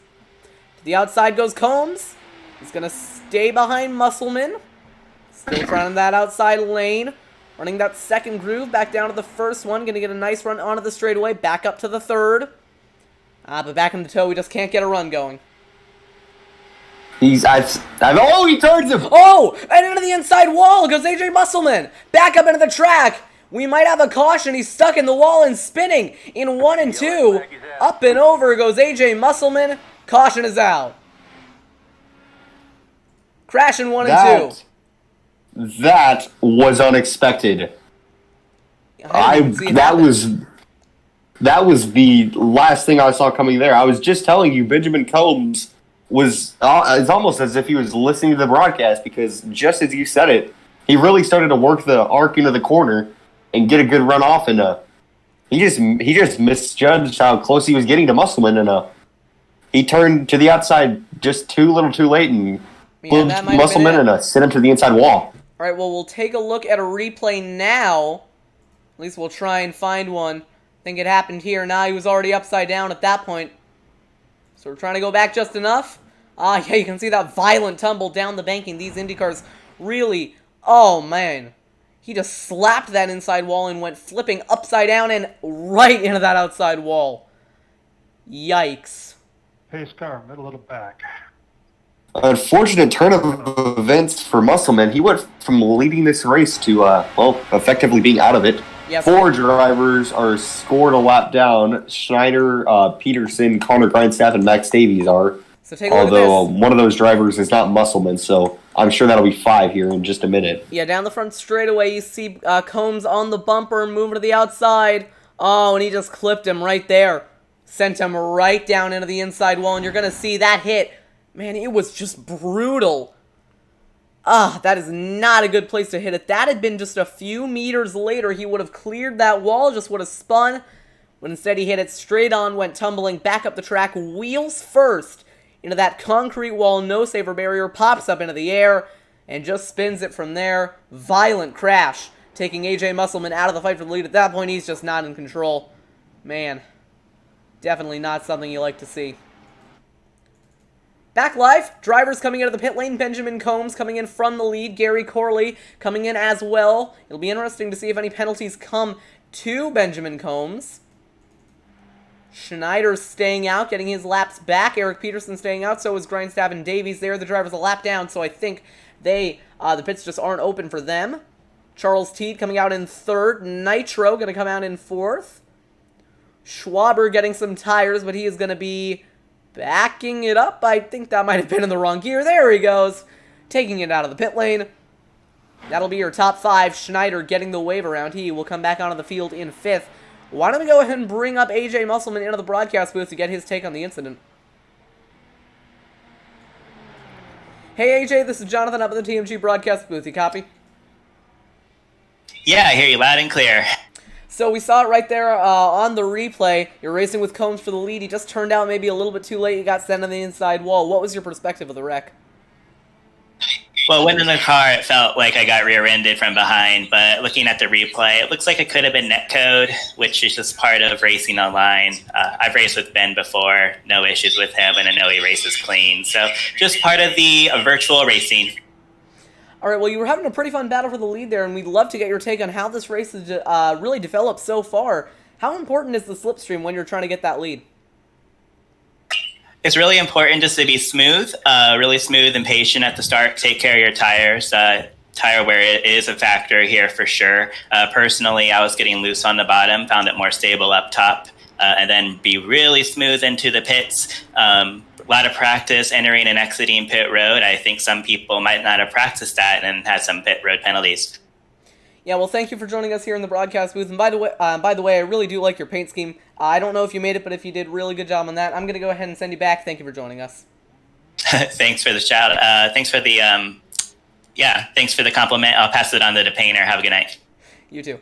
To the outside goes Combs. He's going to stay behind Musselman. Still trying that outside lane. Running that second groove back down to the first one. Going to get a nice run onto the straightaway. Back up to the third. But back in the toe, we just can't get a run going. He turns him! Oh! And into the inside wall goes AJ Musselman. Back up into the track. We might have a caution. He's stuck in the wall and spinning in 1 and 2. Up and over goes AJ Musselman. Caution is out. Crash in 1 and 2. That was unexpected. That was the last thing I saw coming there. I was just telling you, Benjamin Combs was it's almost as if he was listening to the broadcast, because just as you said it, he really started to work the arc into the corner and get a good run off, and he just misjudged how close he was getting to Musselman, and he turned to the outside just too late and flipped Musselman and sent him to the inside wall. All right, well, we'll take a look at a replay now. At least we'll try and find one. I think it happened here. Now he was already upside down at that point. So we're trying to go back just enough. Yeah, you can see that violent tumble down the banking. These IndyCars really, oh man. He just slapped that inside wall and went flipping upside down and right into that outside wall. Yikes. Pace car, middle of the back. Unfortunate turn of events for Musselman. He went from leading this race to, effectively being out of it. Yes. 4 drivers are scored a lap down. Schneider, Peterson, Connor Grindstaff, and Max Davies are. So take a look at Although this. one of those drivers is not Musselman, so I'm sure that'll be 5 here in just a minute. Yeah, down the front straightaway, you see Combs on the bumper, moving to the outside. Oh, and he just clipped him right there. Sent him right down into the inside wall, and you're going to see that hit. Man, it was just brutal. That is not a good place to hit it. That had been just a few meters later. He would have cleared that wall, just would have spun. But instead he hit it straight on, went tumbling back up the track, wheels first, into that concrete wall, no safer barrier, pops up into the air, and just spins it from there. Violent crash, taking AJ Musselman out of the fight for the lead. At that point, he's just not in control. Man, definitely not something you like to see. Back live, drivers coming into the pit lane. Benjamin Combs coming in from the lead. Gary Corley coming in as well. It'll be interesting to see if any penalties come to Benjamin Combs. Schneider staying out, getting his laps back. Eric Peterson staying out, so is Grindstaff and Davies there. The driver's a lap down, so I think the pits just aren't open for them. Charles Teed coming out in 3rd. Nitro going to come out in 4th. Schwaber getting some tires, but he is going to be backing it up. I think that might have been in the wrong gear. There he goes. Taking it out of the pit lane. That'll be your top 5. Schneider getting the wave around. He will come back onto the field in 5th. Why don't we go ahead and bring up AJ Musselman into the broadcast booth to get his take on the incident. Hey AJ, this is Jonathan up at the TMG broadcast booth. You copy? Yeah, I hear you loud and clear. So we saw it right there on the replay. You're racing with Combs for the lead. He just turned out maybe a little bit too late. He got sent on the inside wall. What was your perspective of the wreck? Well, when in the car, it felt like I got rear-ended from behind, but looking at the replay, it looks like it could have been netcode, which is just part of racing online. I've raced with Ben before, no issues with him, and I know he races clean. So just part of the virtual racing. All right, well, you were having a pretty fun battle for the lead there, and we'd love to get your take on how this race has really developed so far. How important is the slipstream when you're trying to get that lead? It's really important just to be smooth, really smooth and patient at the start. Take care of your tires. Tire wear is a factor here for sure. Personally, I was getting loose on the bottom, found it more stable up top, and then be really smooth into the pits. A lot of practice entering and exiting pit road. I think some people might not have practiced that and had some pit road penalties. Yeah, well, thank you for joining us here in the broadcast booth. And by the way, I really do like your paint scheme. I don't know if you made it, but if you did, really good job on that. I'm going to go ahead and send you back. Thank you for joining us. Thanks for the shout. Thanks for the thanks for the compliment. I'll pass it on to the painter. Have a good night. You too.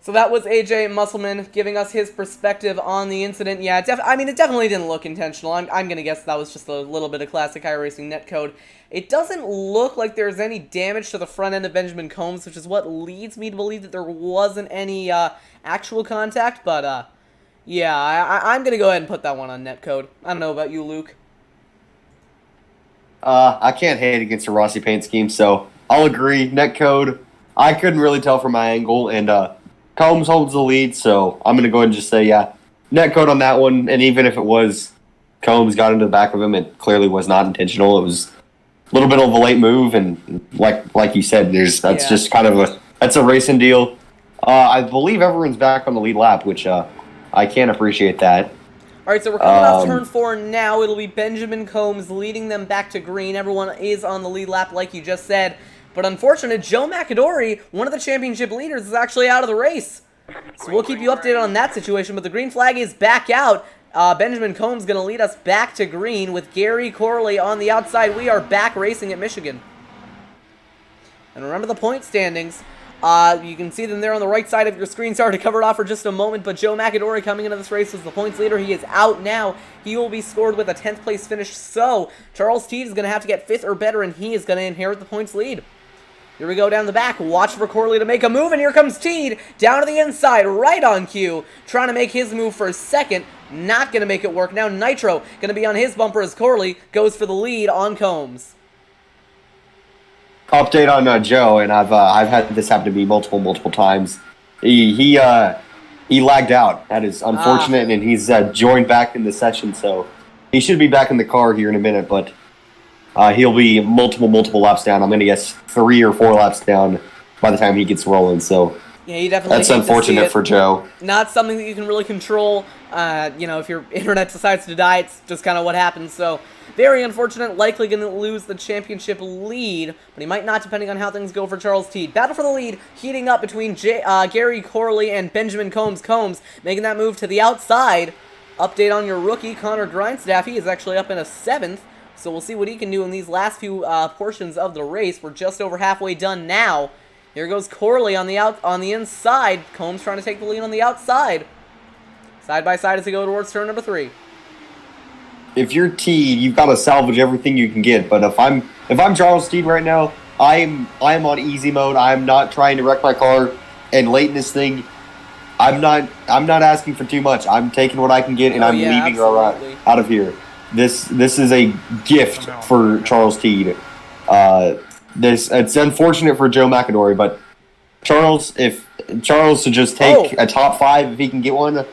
So that was AJ Musselman giving us his perspective on the incident. Yeah, it definitely didn't look intentional. I'm going to guess that was just a little bit of classic iRacing netcode. It doesn't look like there's any damage to the front end of Benjamin Combs, which is what leads me to believe that there wasn't any actual contact. But, yeah, I'm going to go ahead and put that one on netcode. I don't know about you, Luke. I can't hate against a Rossi paint scheme, so I'll agree. Netcode, I couldn't really tell from my angle, and Combs holds the lead, so I'm going to go ahead and just say, yeah, netcode on that one. And even if it was Combs got into the back of him, it clearly was not intentional. It was a little bit of a late move, and like you said, that's just kind of that's a racing deal. I believe everyone's back on the lead lap, which I can't appreciate that. All right, so we're coming off turn 4 now. It'll be Benjamin Combs leading them back to green. Everyone is on the lead lap, like you just said. But unfortunately, Joe McAdory, one of the championship leaders, is actually out of the race. So we'll keep you updated on that situation. But the green flag is back out. Benjamin Combs going to lead us back to green with Gary Corley on the outside. We are back racing at Michigan. And remember the point standings. You can see them there on the right side of your screen. Sorry to cover it off for just a moment, but Joe McAdory coming into this race was the points leader. He is out now. He will be scored with a 10th place finish. So Charles Teed is going to have to get 5th or better, and he is going to inherit the points lead. Here we go down the back. Watch for Corley to make a move, and here comes Teed down to the inside, right on cue, trying to make his move for a second. Not going to make it work. Now Nitro going to be on his bumper as Corley goes for the lead on Combs. Update on Joe, and I've had this happen to me multiple times. He lagged out. That is unfortunate, and he's joined back in the session, so he should be back in the car here in a minute, but he'll be multiple laps down. I'm going to guess 3 or 4 laps down by the time he gets rolling, so yeah, you definitely that's unfortunate for Joe. Not something that you can really control. If your internet decides to die, it's just kind of what happens, so very unfortunate, likely going to lose the championship lead, but he might not, depending on how things go for Charles Teed. Battle for the lead heating up between Gary Corley and Benjamin Combs. Combs making that move to the outside. Update on your rookie, Connor Grindstaff. He is actually up in a 7th, so we'll see what he can do in these last few portions of the race. We're just over halfway done now. Here goes Corley on the inside. Combs trying to take the lead on the outside. Side by side as they go towards turn number 3. If you're Teed, you've got to salvage everything you can get. But if I'm Charles Teed right now, I'm on easy mode. I'm not trying to wreck my car and late in this thing. I'm not asking for too much. I'm taking what I can get, and I'm leaving out of here. This is a gift for Charles Teed. It's unfortunate for Joe McAdory, but Charles should just take a top 5 if he can get one.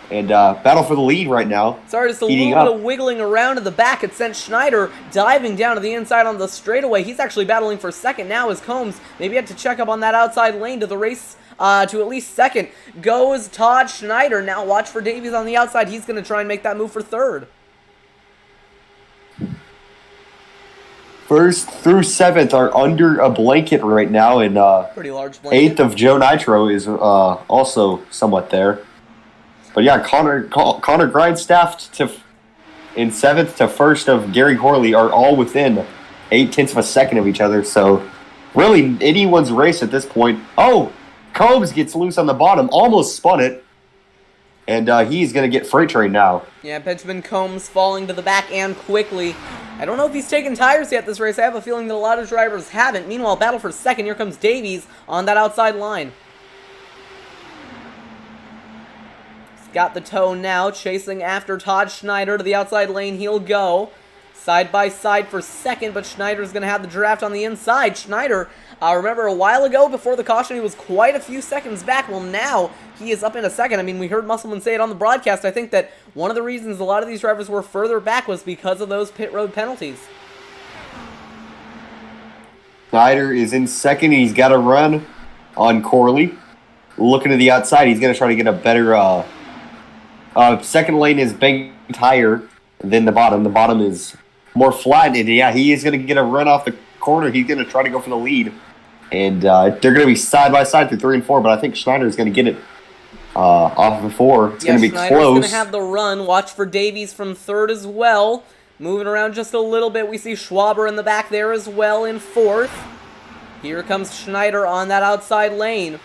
And battle for the lead right now. Sorry, just a little bit of wiggling around in the back. It sent Schneider diving down to the inside on the straightaway. He's actually battling for second now as Combs maybe had to check up on that outside lane to the race to at least second. Goes Todd Schneider. Now watch for Davies on the outside. He's going to try and make that move for third. 1st through 7th are under a blanket right now, and pretty large blanket. 8th of Joe Nitro is also somewhat there. But yeah, Connor Grindstaff in 7th to 1st of Gary Corley are all within 0.8 of a second of each other. So really anyone's race at this point. Oh, Combs gets loose on the bottom, almost spun it, and he's going to get freight train now. Yeah, Benjamin Combs falling to the back and quickly. I don't know if he's taken tires yet this race. I have a feeling that a lot of drivers haven't. Meanwhile, battle for second. Here comes Davies on that outside line. Got the toe now, chasing after Todd Schneider to the outside lane. He'll go side by side for second, but Schneider's going to have the draft on the inside. Schneider, remember a while ago before the caution, he was quite a few seconds back. Well, now he is up in a second. I mean, we heard Musselman say it on the broadcast. I think that one of the reasons a lot of these drivers were further back was because of those pit road penalties. Schneider is in second. He's got a run on Corley. Looking to the outside, he's going to try to get a better... second lane is banked higher than the bottom. The bottom is more flat, and yeah, he is going to get a run off the corner. He's going to try to go for the lead, and they're going to be side by side through 3 and 4. But I think Schneider is going to get it off of 4. It's going to be Schneider's close. Going to have the run. Watch for Davies from 3rd as well. Moving around just a little bit, we see Schwaber in the back there as well in 4th. Here comes Schneider on that outside lane,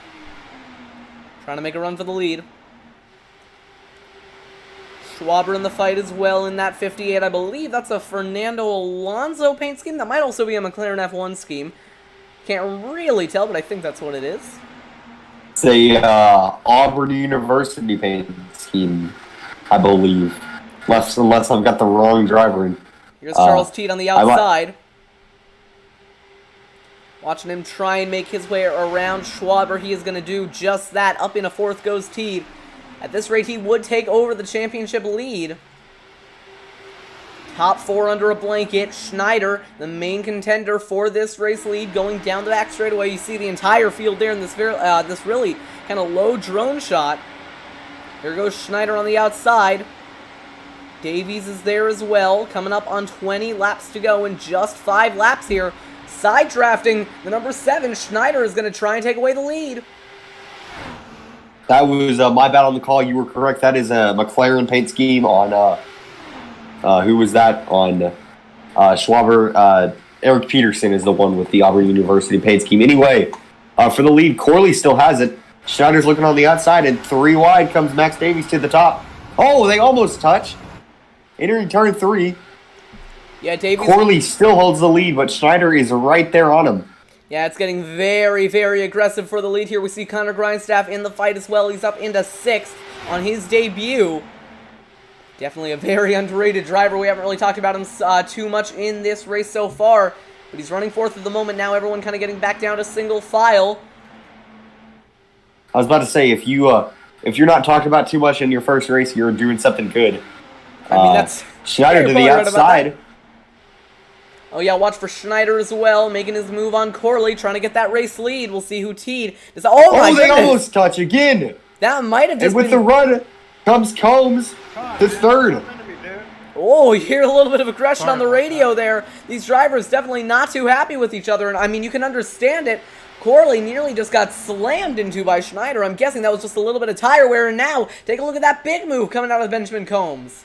trying to make a run for the lead. Schwaber in the fight as well in that 58. I believe that's a Fernando Alonso paint scheme. That might also be a McLaren F1 scheme. Can't really tell, but I think that's what it is. It's a Auburn University paint scheme, I believe. Unless I've got the wrong driver in. Here's Charles Teed on the outside. Watching him try and make his way around Schwaber. He is going to do just that. Up in a 4th goes Teed. At this rate, he would take over the championship lead. Top 4 under a blanket. Schneider, the main contender for this race lead, going down the back straightaway. You see the entire field there in this really kind of low drone shot. Here goes Schneider on the outside. Davies is there as well, coming up on 20 laps to go in just 5 laps here. Side drafting the number 7. Schneider is going to try and take away the lead. That was my battle on the call. You were correct. That is a McLaren paint scheme on, who was that? On Schwaber. Eric Peterson is the one with the Auburn University paint scheme. Anyway, for the lead, Corley still has it. Schneider's looking on the outside, and 3 wide comes Max Davies to the top. Oh, they almost touch. Entering turn 3. Yeah, Davies. Corley still holds the lead, but Schneider is right there on him. Yeah, it's getting very, very aggressive for the lead here. We see Connor Grindstaff in the fight as well. He's up into 6th on his debut. Definitely a very underrated driver. We haven't really talked about him too much in this race so far, but he's running 4th at the moment now. Everyone kind of getting back down to single file. I was about to say, if you're not talking about too much in your first race, you're doing something good. I mean, that's... Schneider to the outside. Oh yeah, watch for Schneider as well, making his move on Corley, trying to get that race lead. We'll see who teed. Oh my they goodness! almost touch again. That might have just And with the run comes Combs to 3rd. Oh, you hear a little bit of aggression on the radio there. These drivers definitely not too happy with each other, and I mean, you can understand it. Corley nearly just got slammed into by Schneider. I'm guessing that was just a little bit of tire wear, and now, take a look at that big move coming out of Benjamin Combs.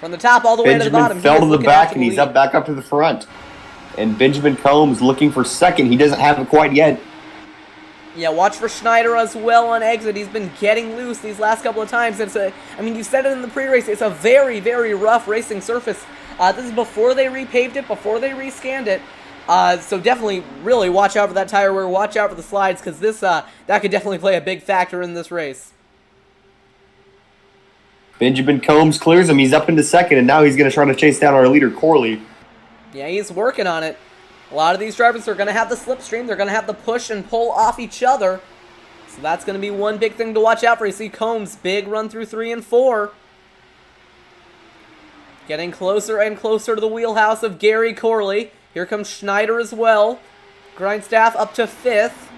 From the top all the way to the bottom. Benjamin fell to the back, and he's back up to the front. And Benjamin Combs looking for 2nd. He doesn't have it quite yet. Yeah, watch for Schneider as well on exit. He's been getting loose these last couple of times. I mean, you said it in the pre-race. It's a very, very rough racing surface. This is before they repaved it, before they rescanned it. So definitely, really watch out for that tire wear. Watch out for the slides, because that could definitely play a big factor in this race. Benjamin Combs clears him. He's up into 2nd, and now he's going to try to chase down our leader, Corley. Yeah, he's working on it. A lot of these drivers are going to have the slipstream. They're going to have the push and pull off each other. So that's going to be one big thing to watch out for. You see Combs, big run through 3 and 4. Getting closer and closer to the wheelhouse of Gary Corley. Here comes Schneider as well. Grindstaff up to 5th.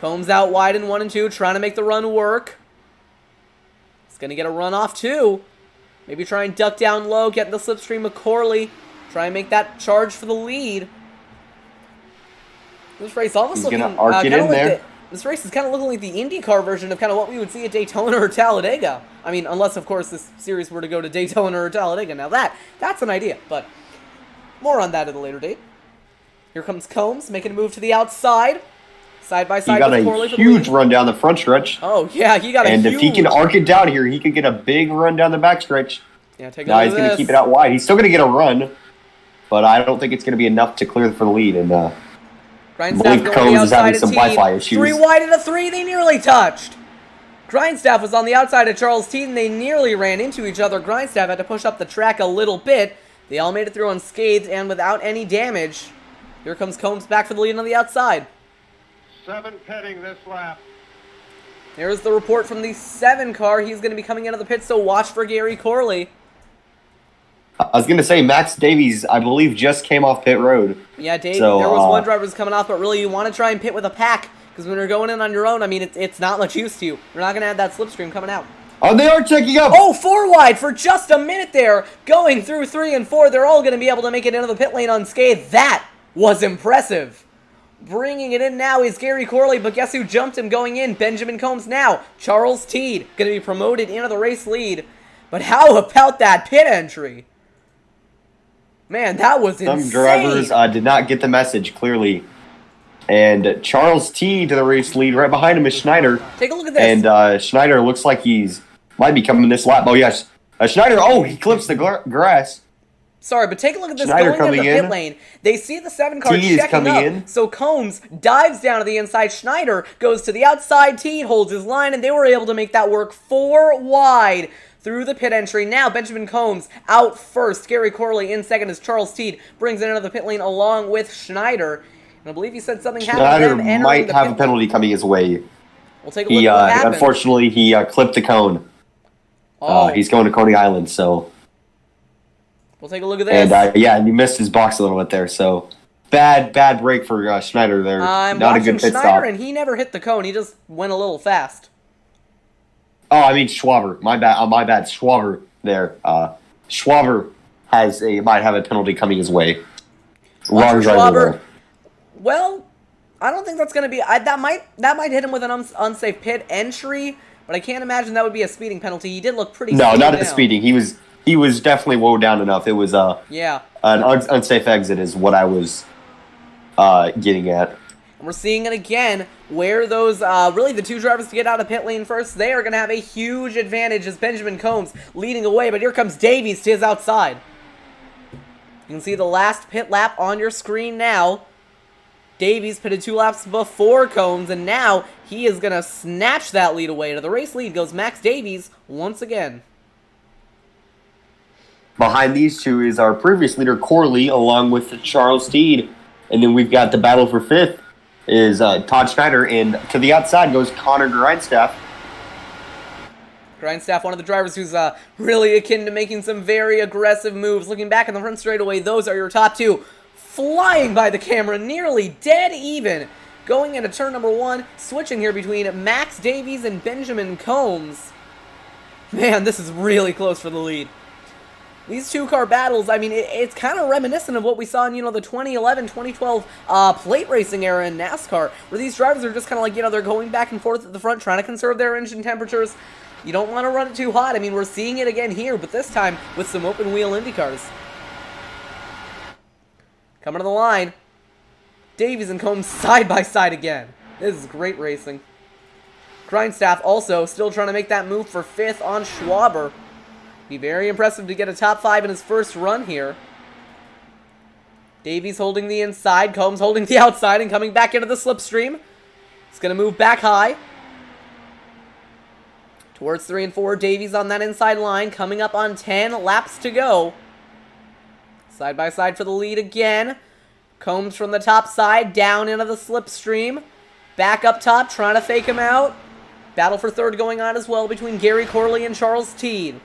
Combs out wide in 1 and 2, trying to make the run work. He's going to get a run off too. Maybe try and duck down low, get in the slipstream of Corley. Try and make that charge for the lead. This race almost looking kind of there. This race is kind of looking like the IndyCar version of kind of what we would see at Daytona or Talladega. I mean, unless of course this series were to go to Daytona or Talladega. Now that's an idea, but more on that at a later date. Here comes Combs making a move to the outside. Side by side with Corley. He got a huge run down the front stretch. Oh yeah, he got a huge... And if he can arc it down here, he could get a big run down the back stretch. Yeah, take a look at this. He's going to keep it out wide. He's still going to get a run, but I don't think it's going to be enough to clear for the lead. And Grindstaff Combs is having some Wi-Fi issues. 3 wide and a 3, they nearly touched. Grindstaff was on the outside of Charles Teed, and they nearly ran into each other. Grindstaff had to push up the track a little bit. They all made it through unscathed and without any damage. Here comes Combs back for the lead on the outside. 7 pitting this lap. There's the report from the 7 car. He's going to be coming into the pit, so watch for Gary Corley. I was going to say, Max Davies, I believe, just came off pit road. Yeah, Dave, there was one driver who's coming off, but really you want to try and pit with a pack, because when you're going in on your own, I mean, it's not much use to you. You're not going to have that slipstream coming out. Oh, they are checking up! Oh, 4 wide for just a minute there. Going through 3 and 4, they're all going to be able to make it into the pit lane unscathed. That was impressive. Bringing it in now is Gary Corley, but guess who jumped him going in? Benjamin Combs now. Charles Teed going to be promoted into the race lead. But how about that pit entry? Man, that was insane. Some drivers did not get the message clearly. And Charles Teed to the race lead. Right behind him is Schneider. Take a look at this. And Schneider looks like might be coming this lap. Oh, yes. Schneider, he clips the grass. Sorry, but take a look at this. Schneider going into the coming pit lane. They see the 7 car Teed is checking coming up. in. So Combs dives down to the inside. Schneider goes to the outside. Teed holds his line, and they were able to make that work 4 wide through the pit entry. Now Benjamin Combs out first. Gary Corley in second as Charles Teed brings it into the pit lane along with Schneider. And I believe he said something happened to them. Schneider might have a penalty coming his way. We'll take a look at what happened. Unfortunately, he clipped the cone. Oh. He's going to Coney Island, so... We'll take a look at this. And he missed his box a little bit there, so... Bad break for Schneider there. I'm Not a watching good pit Schneider, stop. and he never hit the cone. He just went a little fast. Oh, I mean Schwaber. My bad. Schwaber there. Schwaber might have a penalty coming his way. Wrong driver there. Well, I don't think that's going to be... that might hit him with an unsafe pit entry, but I can't imagine that would be a speeding penalty. He did look pretty... No, not at the down. speeding. He was definitely woe down enough. It was an unsafe exit is what I was getting at. And we're seeing it again, where those, really the 2 drivers to get out of pit lane first, they are going to have a huge advantage as Benjamin Combs leading away, but here comes Davies to his outside. You can see the last pit lap on your screen now. Davies pitted 2 laps before Combs, and now he is going to snatch that lead away. To the race lead goes Max Davies once again. Behind these two is our previous leader, Corley, along with Charles Teed. And then we've got the battle for 5th is Todd Schneider, and to the outside goes Connor Grindstaff. Grindstaff, one of the drivers who's really akin to making some very aggressive moves. Looking back in the front straightaway, those are your top two. Flying by the camera, nearly dead even. Going into turn number 1, switching here between Max Davies and Benjamin Combs. Man, this is really close for the lead. These two-car battles, I mean, it's kind of reminiscent of what we saw in, the 2011, 2012 plate racing era in NASCAR, where these drivers are just kind of like, they're going back and forth at the front, trying to conserve their engine temperatures. You don't want to run it too hot. I mean, we're seeing it again here, but this time with some open-wheel Indy cars. Coming to the line, Davies and Combs side by side again. This is great racing. Grindstaff also still trying to make that move for 5th on Schwaber. Be very impressive to get a top 5 in his first run here. Davies holding the inside, Combs holding the outside and coming back into the slipstream. He's going to move back high. Towards 3 and 4, Davies on that inside line, coming up on 10 laps to go. Side by side for the lead again. Combs from the top side, down into the slipstream. Back up top, trying to fake him out. Battle for 3rd going on as well between Gary Corley and Charles Teed.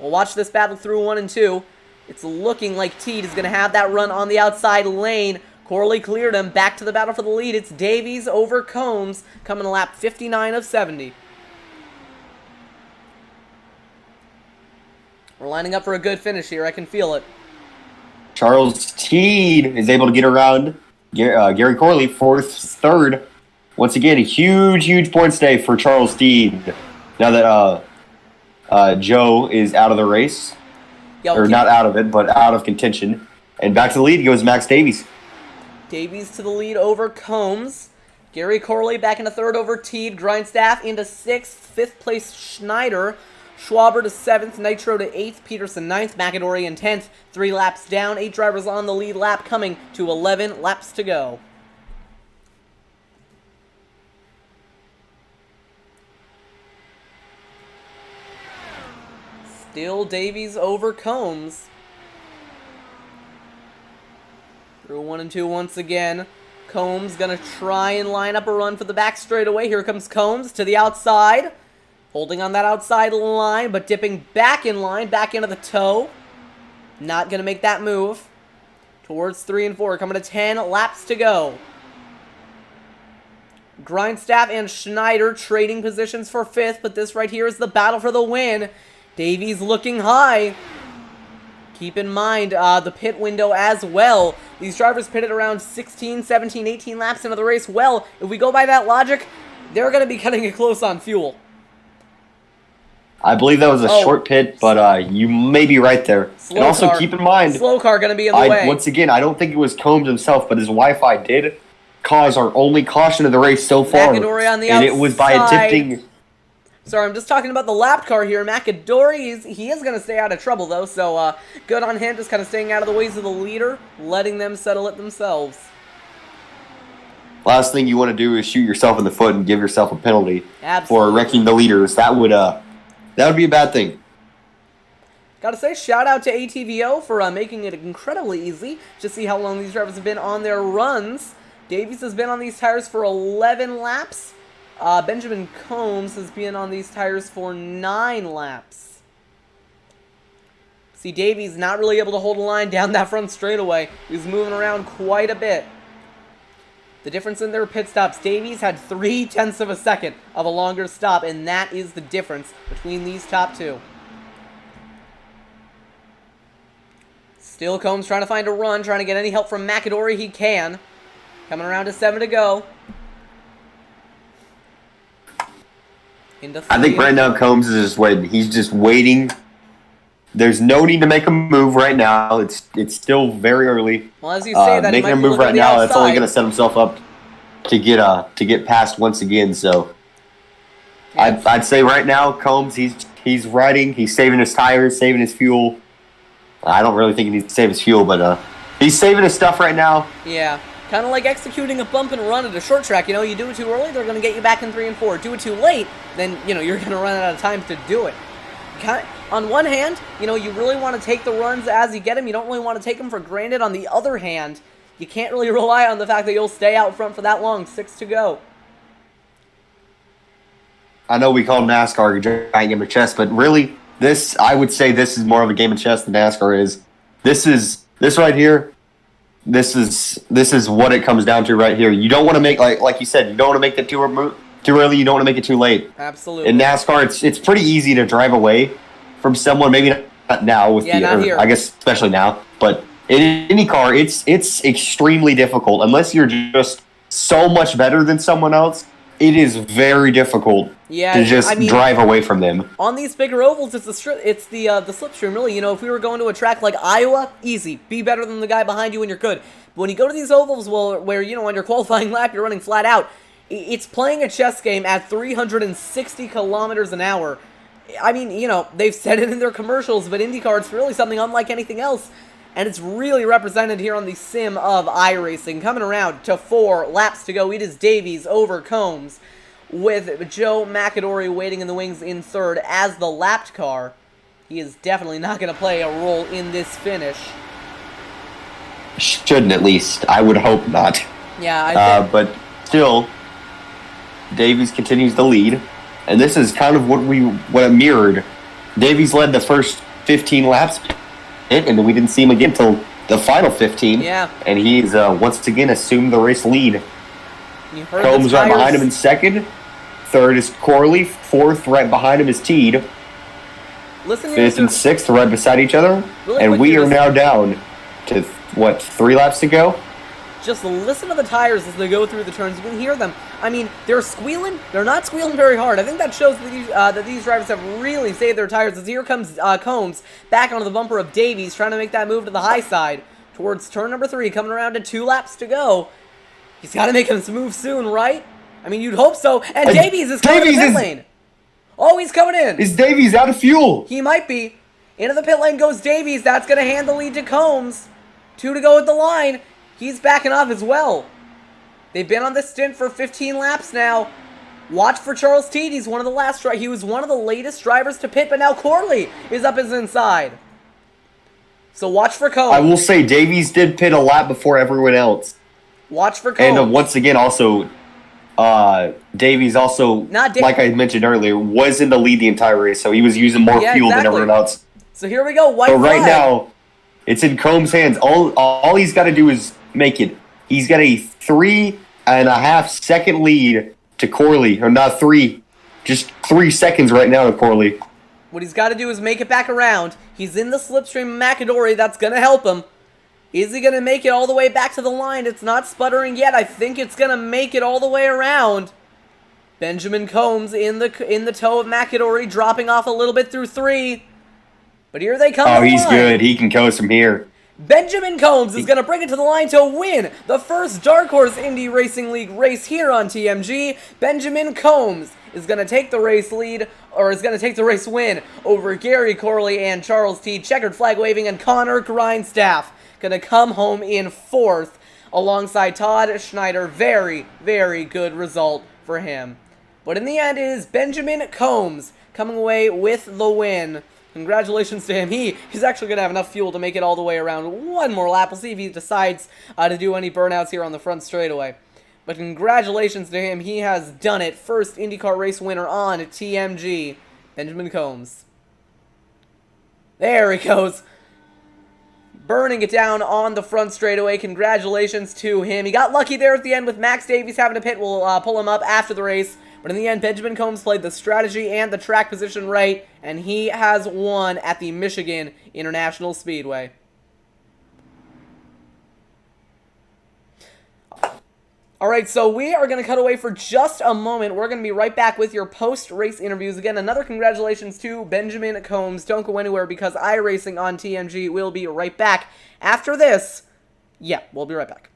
We'll watch this battle through 1 and 2. It's looking like Teed is going to have that run on the outside lane. Corley cleared him. Back to the battle for the lead. It's Davies over Combs, coming to lap 59 of 70. We're lining up for a good finish here. I can feel it. Charles Teed is able to get around Gary Corley, 3rd. Once again, a huge points day for Charles Teed. Now that Joe is out of the race. Or not out of it, but out of contention. And back to the lead goes Max Davies. Davies to the lead over Combs. Gary Corley back into 3rd over Teed. Grindstaff into 6th. 5th place Schneider. Schwaber to 7th. Nitro to 8th. Peterson 9th. McAdory in 10th. 3 laps down. 8 drivers on the lead lap, coming to 11 laps to go. Still Davies over Combs. Through 1 and 2 once again. Combs gonna try and line up a run for the back straightaway. Here comes Combs to the outside. Holding on that outside line, but dipping back in line, back into the toe. Not gonna make that move. Towards 3 and 4, coming to 10 laps to go. Grindstaff and Schneider trading positions for 5th, but this right here is the battle for the win. Davies looking high. Keep in mind the pit window as well. These drivers pitted around 16, 17, 18 laps into the race. Well, if we go by that logic, they're going to be cutting it close on fuel. I believe that was a short pit, but you may be right there. Slow and also car. keep in mind, Slow car going to be in the way. Once again, I don't think it was Combs himself, but his Wi-Fi did cause our only caution of the race so far. McAdory on the and outside. it was by attempting... Sorry, I'm just talking about the lap car here. McAdory, he is going to stay out of trouble, though, so good on him, just kind of staying out of the ways of the leader, letting them settle it themselves. Last thing you want to do is shoot yourself in the foot and give yourself a penalty Absolutely. for wrecking the leaders. That would be a bad thing. Gotta say, shout out to ATVO for making it incredibly easy to see how long these drivers have been on their runs. Davies has been on these tires for 11 laps. Benjamin Combs has been on these tires for 9 laps. See, Davies not really able to hold a line down that front straightaway. He's moving around quite a bit. The difference in their pit stops, Davies had 0.3 of a second of a longer stop, and that is the difference between these top two. Still Combs trying to find a run, trying to get any help from McAdory he can. Coming around to 7 to go. I think right now Combs is just waiting. He's just waiting. There's no need to make a move right now. It's still very early. Well, as you say that, making a move right now, that's only going to set himself up to get past once again. So yeah. I'd say right now Combs he's riding. He's saving his tires, saving his fuel. I don't really think he needs to save his fuel, but he's saving his stuff right now. Yeah. Kind of like executing a bump and run at a short track. You know, you do it too early, they're going to get you back in 3 and 4. Do it too late, then, you know, you're going to run out of time to do it. On one hand, you know, you really want to take the runs as you get them. You don't really want to take them for granted. On the other hand, you can't really rely on the fact that you'll stay out front for that long. 6 to go. I know we call NASCAR a giant game of chess, but really, I would say this is more of a game of chess than NASCAR is. This right here, this is what it comes down to right here. You don't want to make, like you said, you don't want to make it too early, you don't want to make it too late. Absolutely. In NASCAR, it's pretty easy to drive away from someone, maybe not now, I guess especially now, but in IndyCar, it's extremely difficult. Unless you're just so much better than someone else, it is very difficult to just drive away from them. On these bigger ovals, it's the slipstream, really. You know, if we were going to a track like Iowa, easy. Be better than the guy behind you and you're good. But when you go to these ovals where you know, on your qualifying lap, you're running flat out, it's playing a chess game at 360 kilometers an hour. I mean, you know, they've said it in their commercials, but IndyCar, it's really something unlike anything else. And it's really represented here on the sim of iRacing. Coming around to 4 laps to go. It is Davies over Combs, with Joe McAdory waiting in the wings in third as the lapped car. He is definitely not going to play a role in this finish. Shouldn't, at least. I would hope not. Yeah, I think. But still, Davies continues to lead. And this is kind of what it mirrored. Davies led the first 15 laps, and then we didn't see him again until the final 15. Yeah. And he's once again assumed the race lead. Combs right behind him in second. Third is Corley. Fourth, right behind him, is Teed. Fifth and sixth, right beside each other. Really, and we are now down to, 3 laps to go? Just listen to the tires as they go through the turns. You can hear them. I mean, they're squealing. They're not squealing very hard. I think that shows that these drivers have really saved their tires. As here comes Combs back onto the bumper of Davies, trying to make that move to the high side towards turn number 3, coming around to 2 laps to go. He's got to make him move soon, right? I mean, you'd hope so. And Davies is coming to the pit lane. Oh, he's coming in. Is Davies out of fuel? He might be. Into the pit lane goes Davies. That's going to hand the lead to Combs. 2 to go at the line. He's backing off as well. They've been on this stint for 15 laps now. Watch for Charles Teed. He's one of the last. He was one of the latest drivers to pit, but now Corley is up his inside. So watch for Combs. I will say Davies did pit a lap before everyone else. Watch for Combs. And once again, also, Davies also, like I mentioned earlier, was in the lead the entire race, so he was using more fuel than everyone else. So here we go. White flag. Right now, it's in Combs' hands. All he's got to do is make it. He's got a 3.5 second lead to Corley, or not 3, just 3 seconds right now to Corley. What he's got to do is make it back around. He's in the slipstream McAdory. That's going to help him. Is he going to make it all the way back to the line? It's not sputtering yet. I think it's going to make it all the way around. Benjamin Combs in the toe of McAdory, dropping off a little bit through 3. But here they come. Oh, he's good. He can coast from here. Benjamin Combs is going to bring it to the line to win the first Dark Horse Indy Racing League race here on TMG. Benjamin Combs is going to take the race lead, or is going to take the race win over Gary Corley and Charles Teed. Checkered flag waving, and Connor Grindstaff going to come home in 4th alongside Todd Schneider. Very, very good result for him. But in the end, it is Benjamin Combs coming away with the win. Congratulations to him. He's actually going to have enough fuel to make it all the way around. One more lap. We'll see if he decides to do any burnouts here on the front straightaway. But congratulations to him. He has done it. First IndyCar race winner on TMG, Benjamin Combs. There he goes. Burning it down on the front straightaway. Congratulations to him. He got lucky there at the end with Max Davies having to pit. We'll pull him up after the race. But in the end, Benjamin Combs played the strategy and the track position right, and he has won at the Michigan International Speedway. Alright, so we are going to cut away for just a moment. We're going to be right back with your post-race interviews. Again, another congratulations to Benjamin Combs. Don't go anywhere because iRacing on TMG will be right back. After this, yeah, we'll be right back.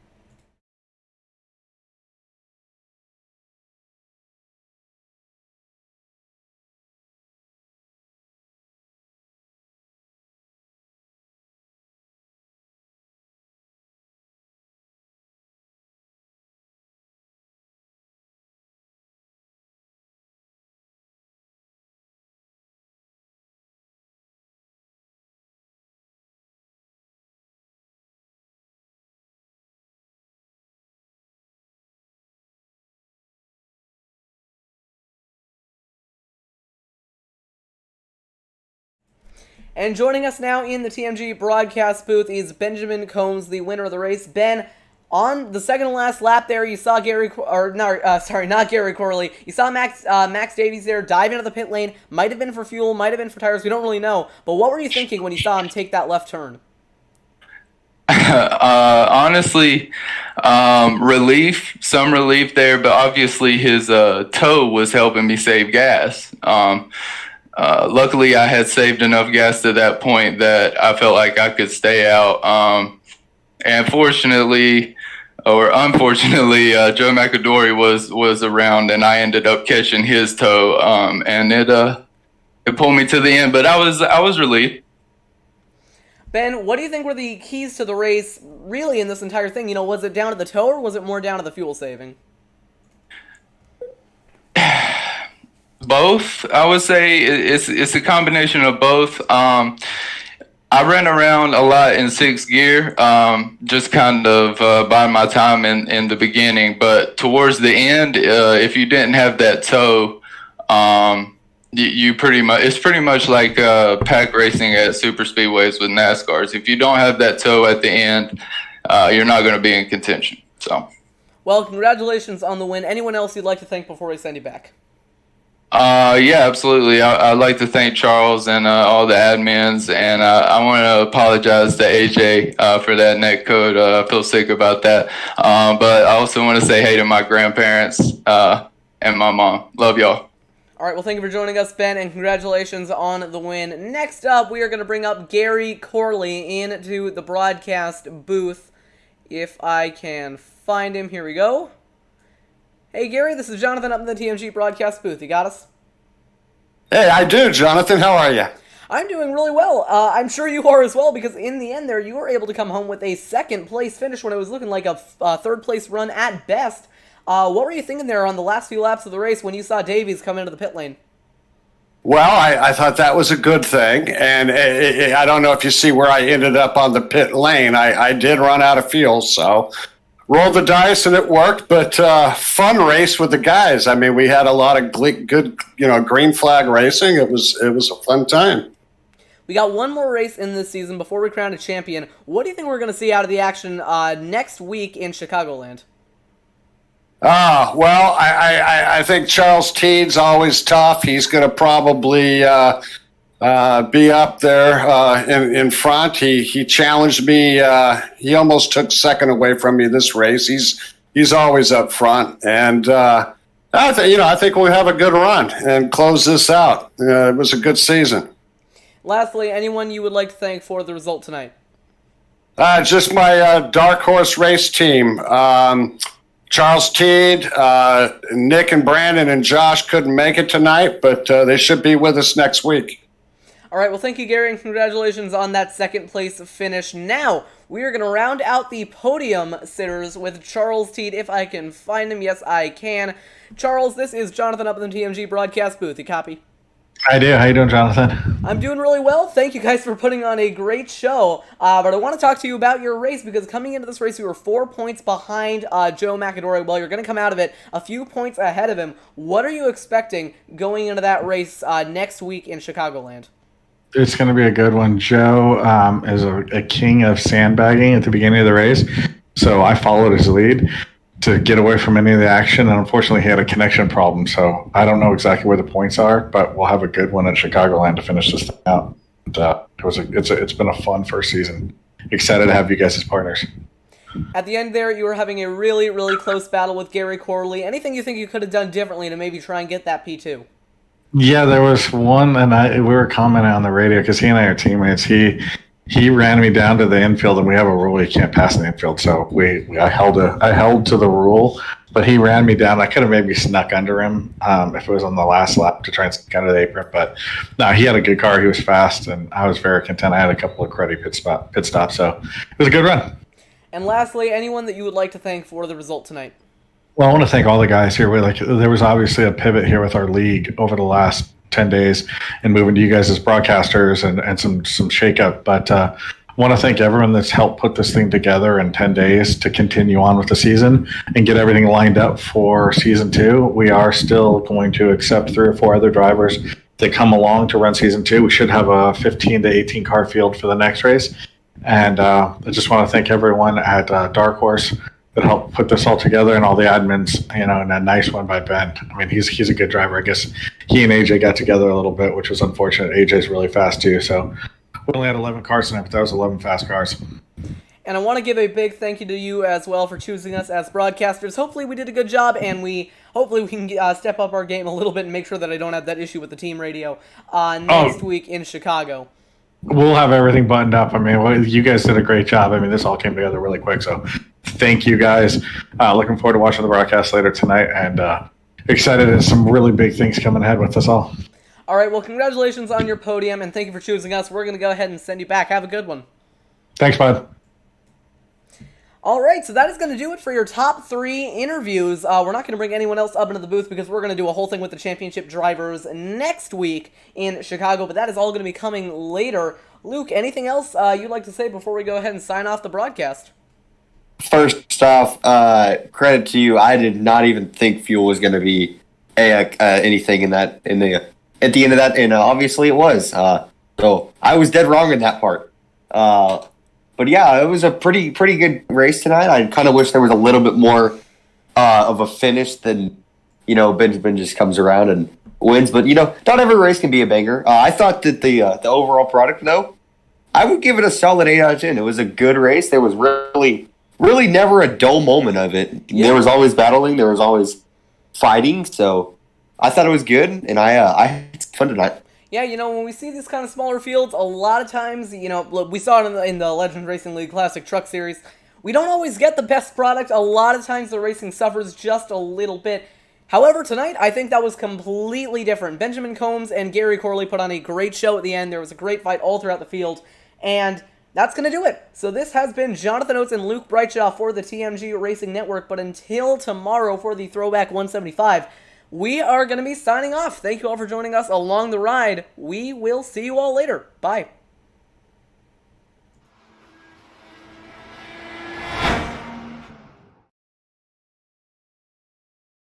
And joining us now in the TMG broadcast booth is Benjamin Combs, the winner of the race. Ben, on the second to last lap there, you saw not Gary Corley. You saw Max Davies there dive into the pit lane. Might have been for fuel, might have been for tires. We don't really know. But what were you thinking when you saw him take that left turn? Honestly, some relief there, but obviously his toe was helping me save gas. Luckily, I had saved enough gas to that point that I felt like I could stay out. And fortunately, or unfortunately, Joe McAdory was around, and I ended up catching his toe, and it pulled me to the end. But I was relieved. Ben, what do you think were the keys to the race, really, in this entire thing? You know, was it down to the toe, or was it more down to the fuel saving? Both, I would say. It's a combination of both. I ran around a lot in sixth gear, just kind of biding my time in the beginning. But towards the end, if you didn't have that toe, you pretty much, it's pretty much like pack racing at super speedways with NASCARs. If you don't have that toe at the end, you're not going to be in contention. So, well, congratulations on the win. Anyone else you'd like to thank before we send you back? Yeah, absolutely. I'd like to thank Charles and all the admins, and I want to apologize to AJ for that net code. I feel sick about that. But I also want to say hey to my grandparents and my mom. Love y'all. All right, well, thank you for joining us, Ben, and congratulations on the win. Next up, we are going to bring up Gary Corley into the broadcast booth. If I can find him, here we go. Hey, Gary, this is Jonathan up in the TMG broadcast booth. You got us? Hey, I do, Jonathan. How are you? I'm doing really well. I'm sure you are as well, because in the end there, you were able to come home with a second-place finish when it was looking like a third-place run at best. What were you thinking there on the last few laps of the race when you saw Davies come into the pit lane? Well, I thought that was a good thing, and I don't know if you see where I ended up on the pit lane. I did run out of fuel, so rolled the dice and it worked, but fun race with the guys. I mean, we had a lot of good, green flag racing. It was a fun time. We got one more race in this season before we crown a champion. What do you think we're going to see out of the action next week in Chicagoland? Well, I think Charles Teed's always tough. He's going to probably be up there in front. He challenged me. He almost took second away from me this race. He's always up front, and I think we'll have a good run and close this out. It was a good season. Lastly, anyone you would like to thank for the result tonight? Just my Dark Horse race team. Charles Teed, Nick and Brandon and Josh couldn't make it tonight, but they should be with us next week. All right, well, thank you, Gary, and congratulations on that second-place finish. Now, we are going to round out the podium sitters with Charles Teed, if I can find him. Yes, I can. Charles, this is Jonathan up in the TMG broadcast booth. You copy? I do. How you doing, Jonathan? I'm doing really well. Thank you guys for putting on a great show. But I want to talk to you about your race, because coming into this race, you were 4 points behind Joe McAdory. Well, you're going to come out of it a few points ahead of him. What are you expecting going into that race next week in Chicagoland? It's going to be a good one. Joe is a king of sandbagging at the beginning of the race, so I followed his lead to get away from any of the action, and unfortunately he had a connection problem, so I don't know exactly where the points are, but we'll have a good one at Chicagoland to finish this thing out. It's been a fun first season. Excited to have you guys as partners. At the end there, you were having a really, really close battle with Gary Corley. Anything you think you could have done differently to maybe try and get that P2? Yeah, there was one, and we were commenting on the radio because he and I are teammates. He ran me down to the infield, and we have a rule you can't pass in the infield, so I held to the rule, but he ran me down. I could have maybe snuck under him if it was on the last lap to try and sneak under the apron, but no, he had a good car. He was fast, and I was very content. I had a couple of cruddy pit stops, so it was a good run. And lastly, anyone that you would like to thank for the result tonight? Well, I want to thank all the guys here. There was obviously a pivot here with our league over the last 10 days and moving to you guys as broadcasters and some shakeup. But I want to thank everyone that's helped put this thing together in 10 days to continue on with the season and get everything lined up for season 2. We are still going to accept 3 or 4 other drivers they come along to run season 2. We should have a 15 to 18 car field for the next race. And I just want to thank everyone at Dark Horse that helped put this all together, and all the admins, and a nice one by Ben. I mean, he's a good driver. I guess he and AJ got together a little bit, which was unfortunate. AJ's really fast too, so we only had 11 cars tonight, but that was 11 fast cars. And I want to give a big thank you to you as well for choosing us as broadcasters. Hopefully we did a good job, and hopefully we can step up our game a little bit and make sure that I don't have that issue with the team radio next week in Chicago. We'll have everything buttoned up. I mean, you guys did a great job. I mean, this all came together really quick, so thank you guys. Looking forward to watching the broadcast later tonight, and excited at some really big things coming ahead with us all. All right, well, congratulations on your podium, and thank you for choosing us. We're going to go ahead and send you back. Have a good one. Thanks, bud. All right, so that is going to do it for your top 3 interviews. We're not going to bring anyone else up into the booth because we're going to do a whole thing with the championship drivers next week in Chicago, but that is all going to be coming later. Luke, anything else you'd like to say before we go ahead and sign off the broadcast? First off, credit to you. I did not even think fuel was going to be anything at the end of that, and obviously it was. So I was dead wrong in that part. But yeah, it was a pretty good race tonight. I kind of wish there was a little bit more of a finish than, Benjamin just comes around and wins. But, not every race can be a banger. I thought that the overall product, though, I would give it a solid 8 out of 10. It was a good race. There was really never a dull moment of it. Yeah. There was always battling. There was always fighting. So I thought it was good, and I had fun tonight. Yeah, when we see these kind of smaller fields, a lot of times, we saw it in the Legends Racing League Classic Truck Series, we don't always get the best product. A lot of times the racing suffers just a little bit. However, tonight, I think that was completely different. Benjamin Combs and Gary Corley put on a great show at the end. There was a great fight all throughout the field, and that's going to do it. So this has been Jonathan Oates and Luke Brightshaw for the TMG Racing Network, but until tomorrow for the Throwback 175, we are going to be signing off. Thank you all for joining us along the ride. We will see you all later. Bye.